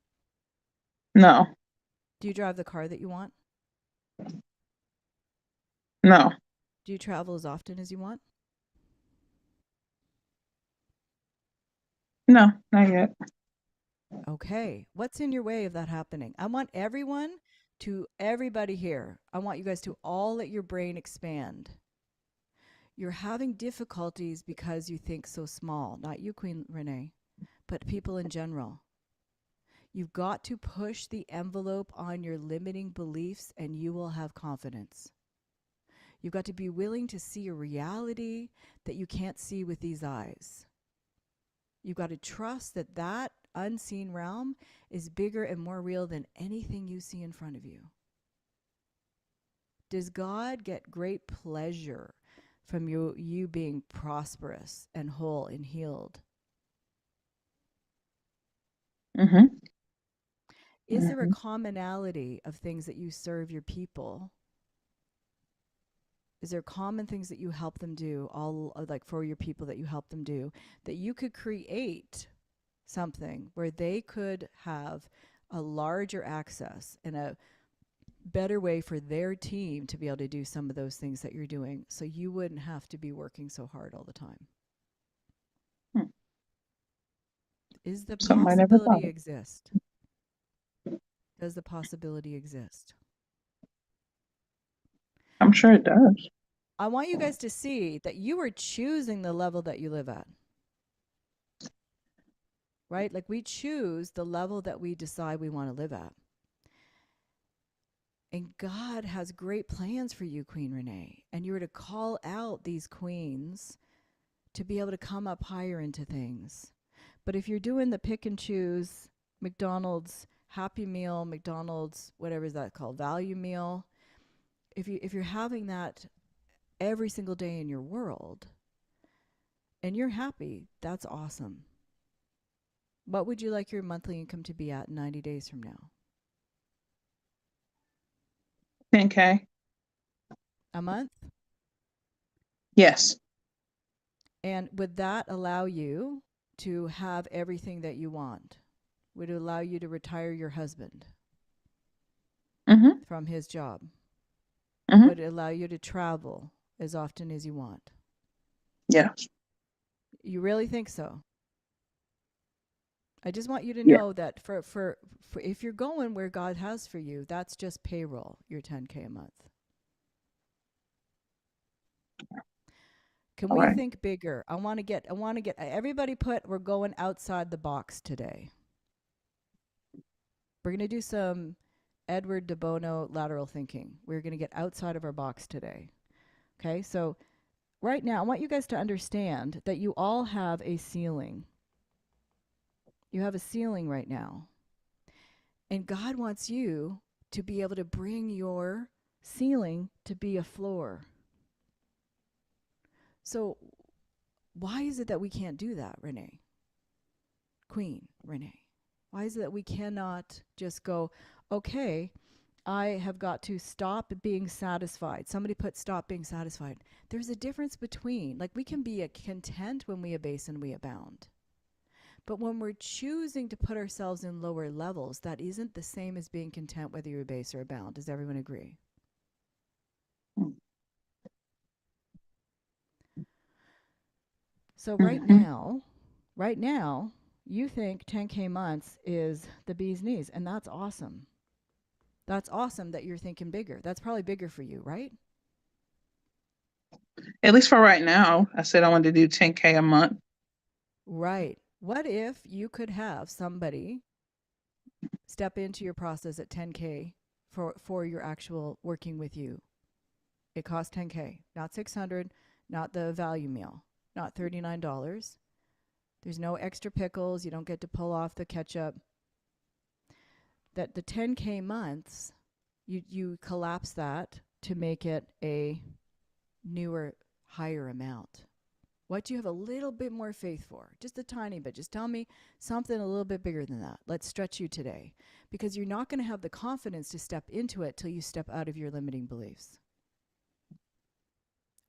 No, Do you drive the car that you want? no. Do you travel as often as you want? No, not yet. Okay. What's in your way of that happening? I want everybody here, I want you guys to all let your brain expand. You're having difficulties because you think so small. Not you, Queen Renee, but people in general. You've got to push the envelope on your limiting beliefs and you will have confidence. You've got to be willing to see a reality that you can't see with these eyes. You've got to trust that that unseen realm is bigger and more real than anything you see in front of you. Does God get great pleasure from you being prosperous and whole and healed? Mm-hmm. Is there a commonality of things that you serve your people? Is there common things that you help them do, all like for your people that you help them do, that you could create something where they could have a larger access and a better way for their team to be able to do some of those things that you're doing, so you wouldn't have to be working so hard all the time? Is the Something I never thought possibility of. exist? Does the possibility exist? I'm sure it does. I want you guys to see that you are choosing the level that you live at. Right? Like, we choose the level that we decide we want to live at. And God has great plans for you, Queen Renee. And you are to call out these queens to be able to come up higher into things. But if you're doing the pick and choose, McDonald's Happy Meal, McDonald's, whatever is that called, value meal, if you're having that every single day in your world and you're happy, that's awesome. What would you like your monthly income to be at 90 days from now? 10K. A month? Yes. And would that allow you to have everything that you want? Would it allow you to retire your husband Mm-hmm. from his job? Mhm. Would it allow you to travel as often as you want? Yes. You really think so? I just want you to Yeah. know that for if you're going where God has for you, that's just payroll, your 10K a month. Can All we right. think bigger? I want to get everybody we're going outside the box today. We're going to do some Edward de Bono lateral thinking. We're going to get outside of our box today. Okay? So right now, I want you guys to understand that you all have a ceiling. You have a ceiling right now. And God wants you to be able to bring your ceiling to be a floor. So why is it that we can't do that, Renee? Queen Renee. Why is it that we cannot just go, okay, I have got to stop being satisfied. Somebody put stop being satisfied. There's a difference between, like, we can be content when we abase and we abound. But when we're choosing to put ourselves in lower levels, that isn't the same as being content whether you abase or abound. Does everyone agree? So right now, you think 10K months is the bee's knees, and that's awesome. That's awesome that you're thinking bigger. That's probably bigger for you, right? At least for right now, I said I wanted to do 10K a month. Right. What if you could have somebody step into your process at 10K for your actual working with you? It costs 10K, not $600, not the value meal, not $39. There's no extra pickles. You don't get to pull off the ketchup. That the 10K months, you collapse that to make it a newer, higher amount. What do you have a little bit more faith for? Just a tiny bit. Just tell me something a little bit bigger than that. Let's stretch you today. Because you're not going to have the confidence to step into it till you step out of your limiting beliefs.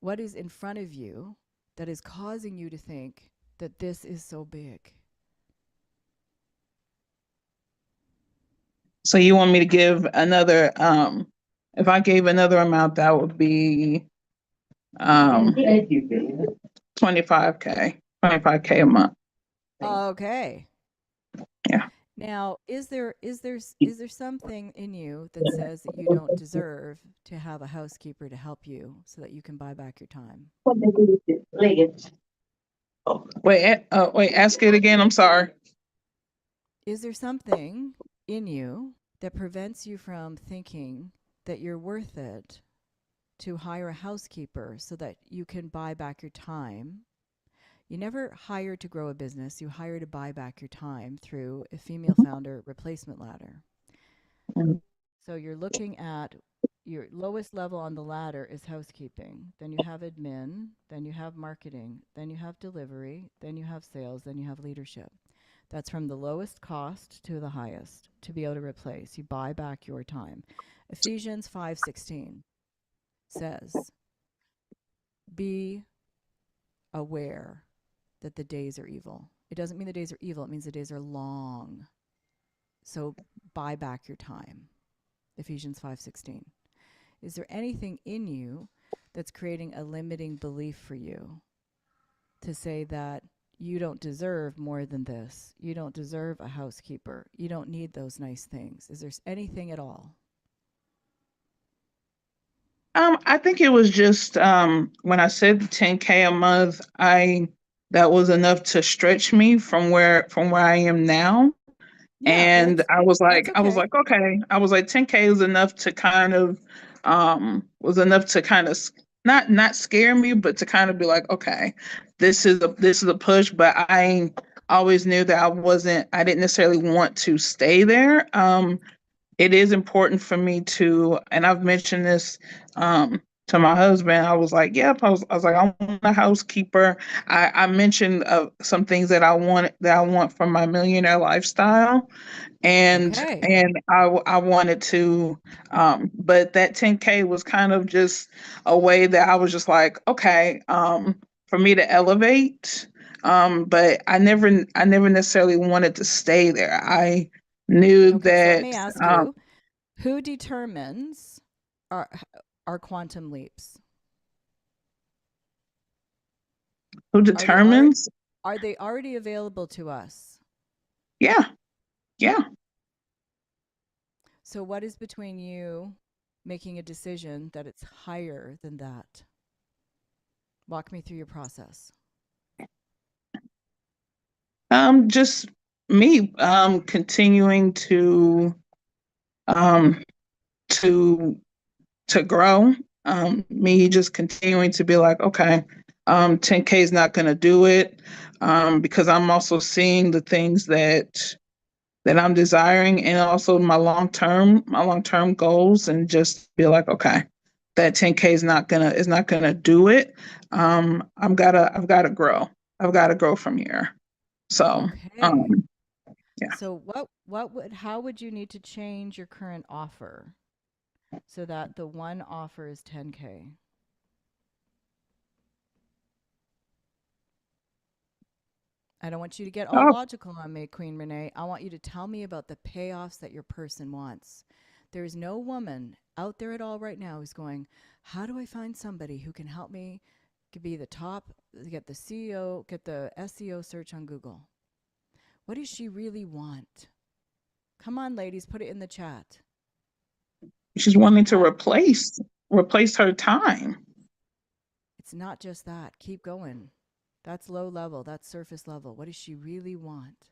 What is in front of you that is causing you to think that this is so big? So you want me to give another, if I gave another amount, that would be 25K a month. Okay. Yeah. Now, is there something in you that says that you don't deserve to have a housekeeper to help you so that you can buy back your time? Wait, ask it again. I'm sorry. Is there something in you that prevents you from thinking that you're worth it to hire a housekeeper so that you can buy back your time. You never hire to grow a business, you hire to buy back your time through a female founder replacement ladder. Mhm. So you're looking at your lowest level on the ladder is housekeeping. Then you have admin, then you have marketing, then you have delivery, then you have sales, then you have leadership. That's from the lowest cost to the highest to be able to replace. You buy back your time. Ephesians 5:16 says, be aware that the days are evil. It doesn't mean the days are evil, it means the days are long. So buy back your time. Ephesians 5:16. Is there anything in you that's creating a limiting belief for you to say that you don't deserve more than this? You don't deserve a housekeeper. You don't need those nice things. Is there anything at all? I think it was just when I said 10K a month, that was enough to stretch me from where I am now. Yeah, And I was that's okay. okay. I was like 10K was enough to kind of not scare me, but to kind of be like, okay, this is a push. But I always knew that I didn't necessarily want to stay there. It is important for me to, and I've mentioned this to my husband. I was like, yep. I was like, I want a housekeeper. I mentioned some things that I want from my millionaire lifestyle, and Okay. I wanted to, but that 10K was kind of just a way that I was just like, okay, for me to elevate. But I never necessarily wanted to stay there. I knew Okay, so let that me ask you, who determines our our quantum leaps? who Are they already determines. available to us? Yeah, yeah. So what is between you making a decision that it's higher than that? Walk me through your process. Just me continuing um to grow. Me just continuing to be like, okay, 10K is not going to do it, because I'm also seeing the things that I'm desiring, and also my long term goals, and just be like, okay, that 10K is not gonna do it. I've gotta grow. I've got to grow from here. So, Okay. yeah. So how would you need to change your current offer so that the one offer is 10K? I don't want you to get all Oh, logical on me, Queen Renee. I want you to tell me about the payoffs that your person wants. There is no woman out there at all right now who's going, how do I find somebody who can help me be the top, get the CEO, get the SEO search on Google? What does she really want? Come on, ladies, put it in the chat. she's wanting to What? replace her time. It's not just that. Keep going. That's low level. That's surface level. What does she really want?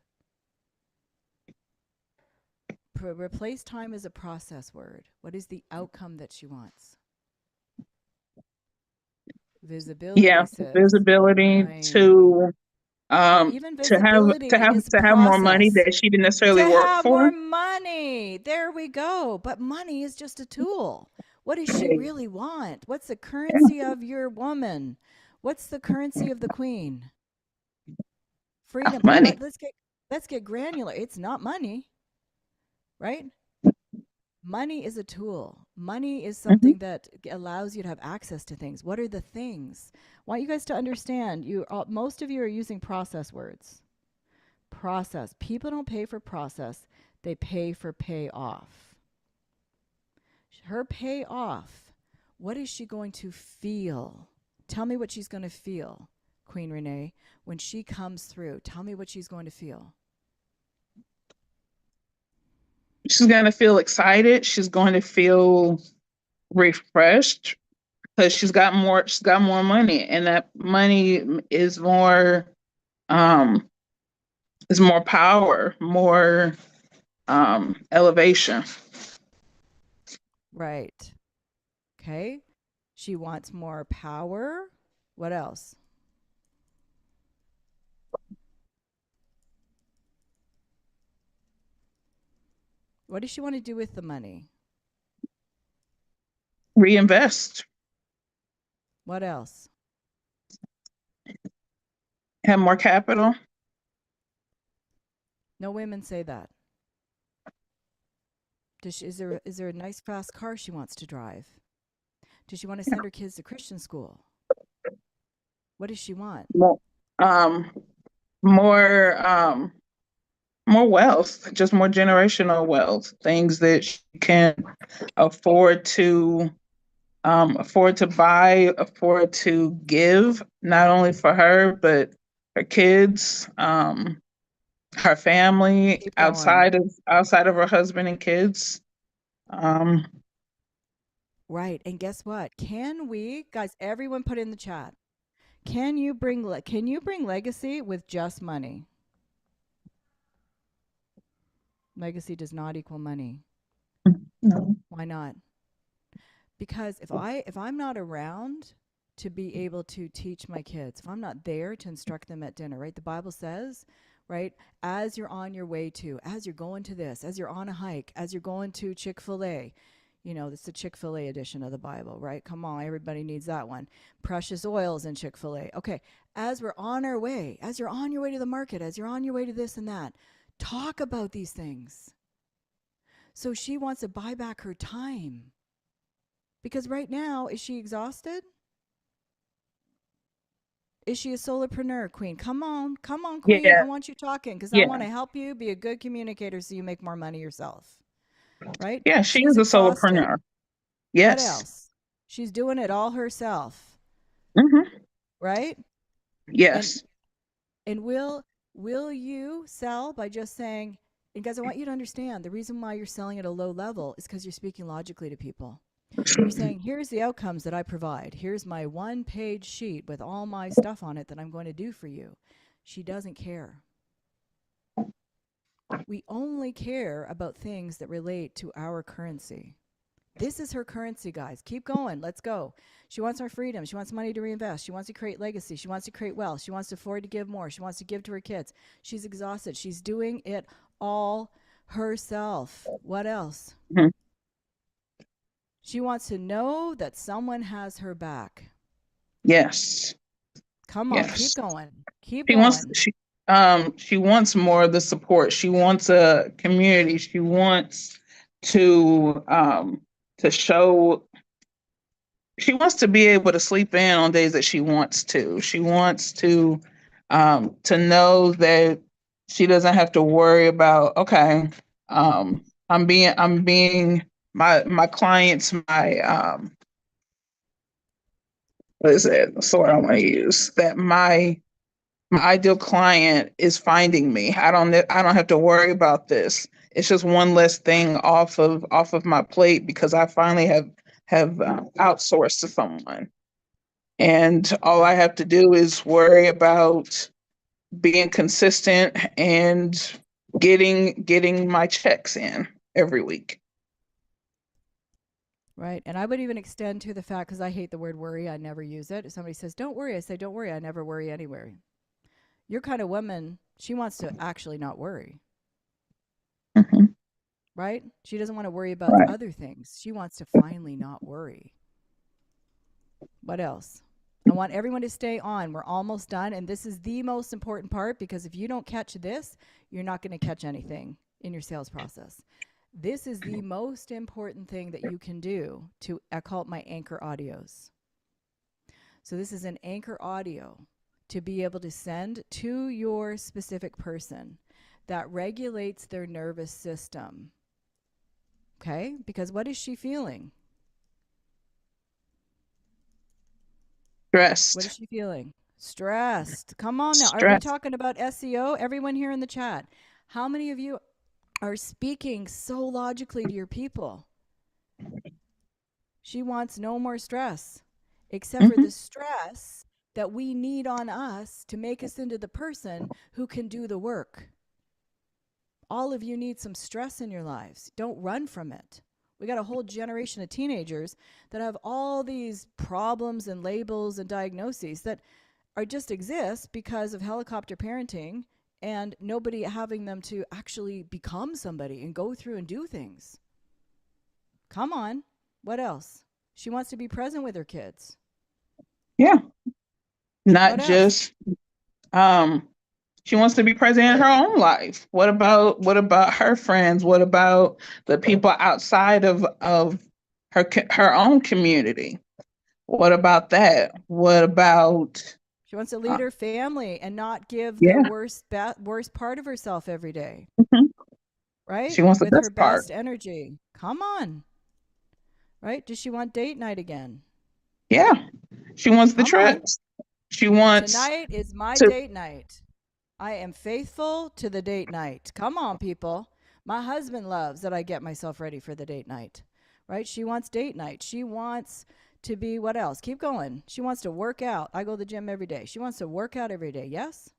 Replace time is a process word. What is the outcome that she wants? Visibility Yeah, says, visibility right. But even visibility is to have more money process. that she didn't To necessarily work have for. more money. There we go. But money is just a tool. What does she really want? What's the currency of your woman? What's the currency of the queen? Freedom. But Money. let's get granular. It's not money, right? Money is a tool. Money is Mhm. something that allows you to have access to things. What are the things? I want you guys to understand. Most of you are using process words. Process. People don't pay for process. They pay for payoff. Her payoff. What is she going to feel? Tell me what she's going to feel, Queen Renee, when she comes through. Tell me what she's going to feel. She's going to feel excited. She's going to feel refreshed because she's got more money, and that money um is more power, more elevation. Right. Okay. She wants more power. What else? What does she want to do with the money? Reinvest. What else? Have more capital. No women say that. Is there a nice fast car she wants to drive? Does she want to send her kids to Christian school? What does she want? More, more, more wealth, just more generational wealth, things that she can afford to buy, afford to give, not only for her, but her kids, her family, Keep going. outside of her husband and kids. Right. And guess what? Can we, guys, everyone put in the chat. Can you bring legacy with just money? Legacy does not equal money. No. Why not? Because if I'm not around to be able to teach my kids, if I'm not there to instruct them at dinner, right? The Bible says, right, as you're on your way to, as you're going to this, as you're on a hike, as you're going to Chick-fil-A, you know, it's the Chick-fil-A edition of the Bible, right? Come on, everybody needs that one. Precious oils in Chick-fil-A. Okay, as we're on our way, as you're on your way to the market, as you're on your way to this and that, talk about these things. So she wants to buy back her time. Because right now, is she exhausted? Is she a solopreneur, Queen? Come on, Queen. Yeah, I want you talking because I yeah, want to help you be a good communicator so you make more money yourself. Right? yeah. She She's is a exhausted. solopreneur. What Yes. else? She's doing it all herself. Mm-hmm. Right? Yes. And will you sell by just saying, and guys, I want you to understand the reason why you're selling at a low level is because you're speaking logically to people. You're saying, here's the outcomes that I provide. Here's my 1-page sheet with all my stuff on it that I'm going to do for you. She doesn't care. We only care about things that relate to our currency. This is her currency, guys. Keep going. Let's go. She wants our freedom. She wants money to reinvest. She wants to create legacy. She wants to create wealth. She wants to afford to give more. She wants to give to her kids. She's exhausted. She's doing it all herself. What else? Mm-hmm. She wants to know that someone has her back. Yes. Come on, Yes. keep going. Keep She going. she wants more of the support. She wants a community. She wants to show. She wants to be able to sleep in on days that she wants to. She wants to know that she doesn't have to worry about, okay, I'm being my clients, what is it? That's the word I want to use. That my ideal client is finding me. I don't have to worry about this. It's just one less thing off of my plate because I finally have outsourced to someone. And all I have to do is worry about being consistent and getting my checks in every week. Right. And I would even extend to the fact, because I hate the word worry, I never use it. If somebody says, don't worry, I say, don't worry, I never worry anywhere. Your kind of woman, she wants to actually not worry. Mm-hmm. Right? She doesn't want to worry about Right. other things. She wants to finally not worry. What else? I want everyone to stay on. We're almost done. And this is the most important part, because if you don't catch this, you're not going to catch anything in your sales process. This is the most important thing that you can do to, I call it my anchor audios. So this is an anchor audio to be able to send to your specific person that regulates their nervous system. Okay? Because what is she feeling? Stressed. What is she feeling? Stressed. Come on now. Stressed. Are we talking about SEO? Everyone here in the chat. How many of you are speaking so logically to your people? She wants no more stress, except for the stress that we need on us to make us into the person who can do the work. All of you need some stress in your lives. Don't run from it. We got a whole generation of teenagers that have all these problems and labels and diagnoses that are just exist because of helicopter parenting and nobody having them to actually become somebody and go through and do things. Come on. What else? She wants to be present with her kids. Yeah. Not What else? just she wants to be present in her own life. What about her friends? What about the people outside of her own community? What about that? What about She wants to lead her family and not give yeah. the worst part of herself every day, Mhm. right? She wants the With her best part. best energy. Come on. Right? Does she want date night again? Yeah. She wants the Come on. trips. She wants Tonight is my to date night. I am faithful to the date night. Come on, people. My husband loves that I get myself ready for the date night, right? She wants date night. She wants to be what else? Keep going. She wants to work out. I go to the gym every day. She wants to work out every day. Yes?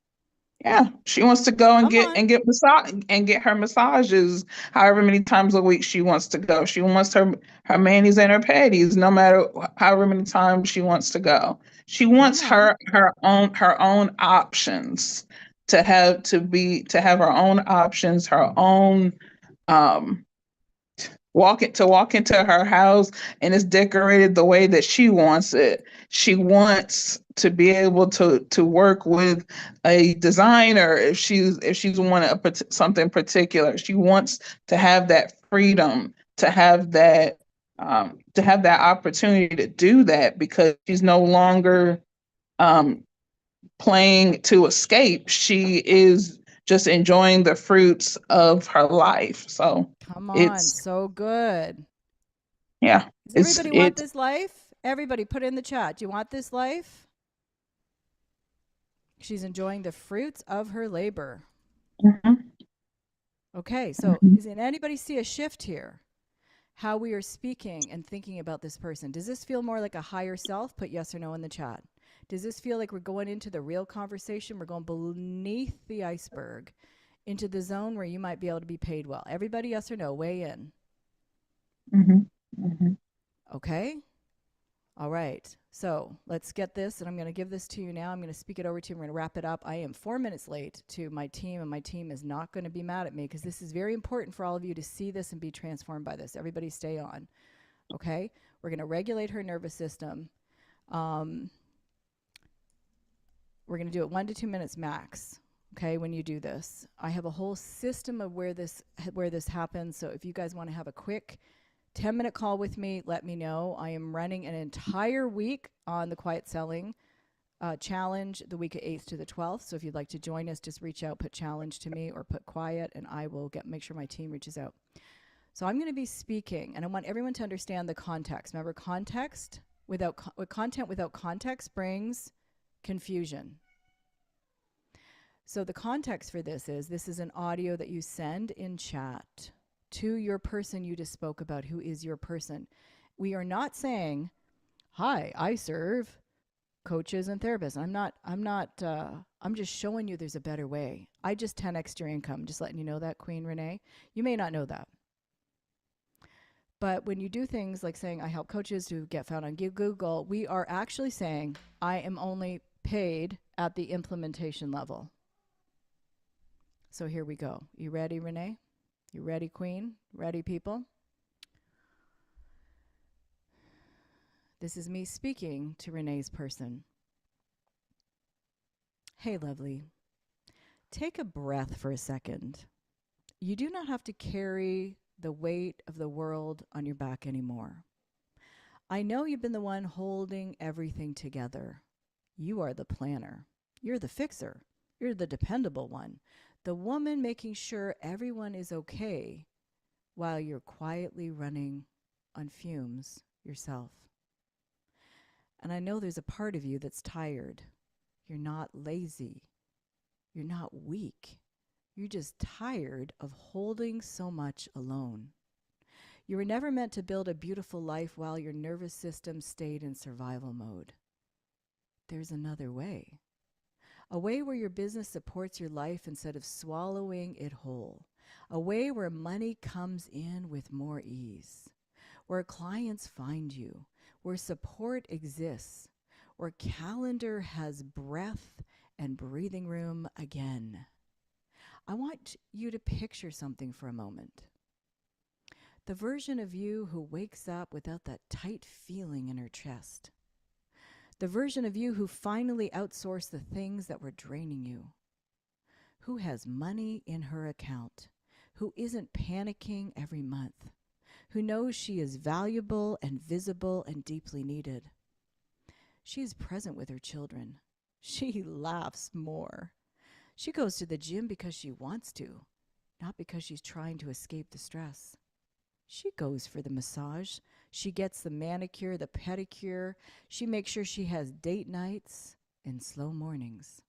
yeah, she wants to go and Come on. get massage and get her massages however many times a week she wants to go. She wants her manis and her petties no matter however many times she wants to go. She wants Come on. her own options to have her own options, her own um walk into her house and it's decorated the way that she wants it. She wants to be able to work with a designer if she's wanting something particular. She wants to have that freedom, to have that opportunity to do that because she's no longer playing to escape. She is just enjoying the fruits of her life. So Come on. it's So good. yeah, Does everybody want this life? Everybody put it in the chat. Do you want this life? She's enjoying the fruits of her labor. Mhm. Okay, so Mhm. does anybody see a shift here? How we are speaking and thinking about this person. Does this feel more like a higher self? Put yes or no in the chat. Does this feel like we're going into the real conversation? We're going beneath the iceberg into the zone where you might be able to be paid well. Everybody, yes or no, weigh in. Mhm. Mhm. Okay. All right. So let's get this, and I'm going to give this to you now. I'm going to speak it over to you. I'm going to wrap it up. I am 4 minutes late to my team, and my team is not going to be mad at me because this is very important for all of you to see this and be transformed by this. Everybody stay on. Okay? We're going to regulate her nervous system. We're going to do it 1 to 2 minutes max. Okay, when you do this, I have a whole system of where this happens. So if you guys want to have a quick 10-minute call with me, let me know. I am running an entire week on the Quiet Selling Challenge, the week of 8th to the 12th. So if you'd like to join us, just reach out, put challenge to me or put quiet, and I will make sure my team reaches out. So I'm going to be speaking, and I want everyone to understand the context. Remember, content without context brings confusion. So the context for this is an audio that you send in chat to your person you just spoke about, who is your person. We are not saying, hi, I serve coaches and therapists. I'm just showing you there's a better way. I just 10x your income. Just letting you know that, Queen Renee. You may not know that. But when you do things like saying, I help coaches to get found on Google, we are actually saying, I am only paid at the implementation level. So here we go. You ready, Renee? You ready, Queen? Ready, people? This is me speaking to Renee's person. Hey, lovely. Take a breath for a second. You do not have to carry the weight of the world on your back anymore. I know you've been the one holding everything together. You are the planner. You're the fixer. You're the dependable one. The woman making sure everyone is okay while you're quietly running on fumes yourself. And I know there's a part of you that's tired. You're not lazy. You're not weak. You're just tired of holding so much alone. You were never meant to build a beautiful life while your nervous system stayed in survival mode. There's another way. A way where your business supports your life instead of swallowing it whole. A way where money comes in with more ease. where clients find you, where support exists, where calendar has breath and breathing room again. I want you to picture something for a moment. The version of you who wakes up without that tight feeling in her chest. The version of you who finally outsourced the things that were draining you. Who has money in her account. Who isn't panicking every month. Who knows she is valuable and visible and deeply needed. She is present with her children. She laughs more. She goes to the gym because she wants to, not because she's trying to escape the stress. She goes for the massage. She gets the manicure, the pedicure. She makes sure she has date nights and slow mornings.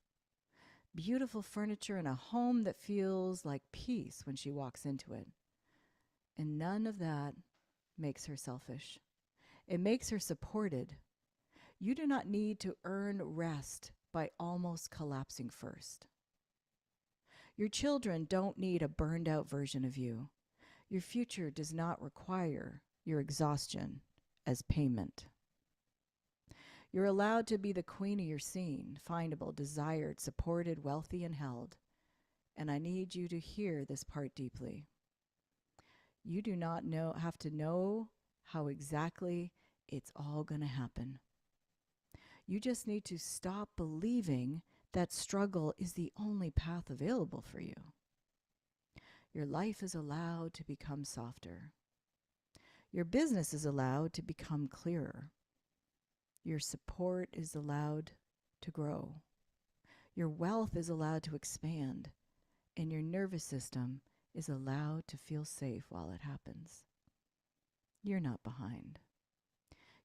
Beautiful furniture and a home that feels like peace when she walks into it. And none of that makes her selfish. It makes her supported. You do not need to earn rest by almost collapsing first. Your children don't need a burned out version of you. Your future does not require your exhaustion as payment. You're allowed to be the queen of your scene, findable, desired, supported, wealthy, and held. And I need you to hear this part deeply. You do not have to know how exactly it's all going to happen. You just need to stop believing that struggle is the only path available for you. Your life is allowed to become softer. Your business is allowed to become clearer. Your support is allowed to grow. Your wealth is allowed to expand. And your nervous system is allowed to feel safe while it happens. You're not behind.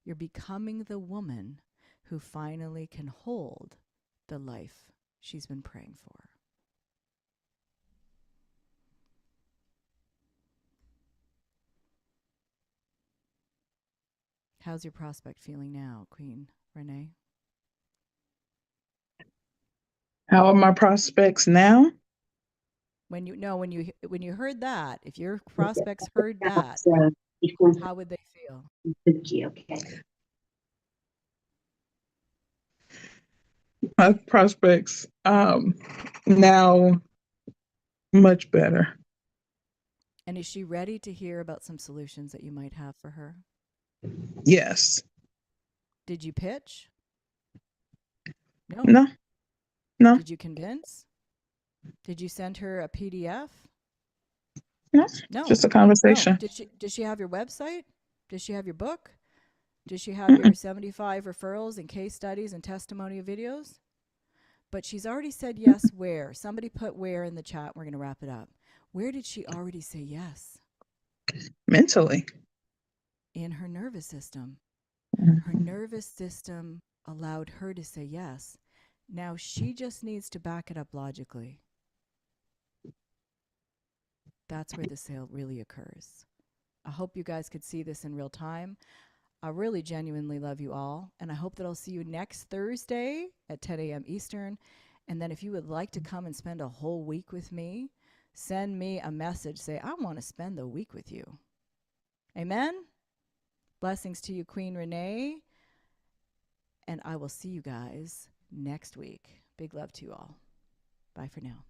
You're becoming the woman who finally can hold the life she's been praying for. How's your prospect feeling now, Queen Renee? How are my prospects now? When you heard that, if your prospects heard that, how would they feel? My prospects now much better. And is she ready to hear about some solutions that you might have for her? Yes. Did you pitch? No. No. Did you convince? Did you send her a PDF? No. No. Just a conversation. No. Did she have your website? Does she have your book? Does she have your 75 referrals and case studies and testimonial videos? But she's already said yes where? Somebody put where in the chat. We're going to wrap it up. Where did she already say yes? Mentally. In her nervous system. Her nervous system allowed her to say yes. Now she just needs to back it up logically. That's where the sale really occurs. I hope you guys could see this in real time. I really genuinely love you all, and I hope that I'll see you next Thursday at 10 a.m. Eastern. And then if you would like to come and spend a whole week with me, send me a message. Say, I want to spend the week with you. Amen? Blessings to you, Queen Renee. And I will see you guys next week. Big love to you all. Bye for now.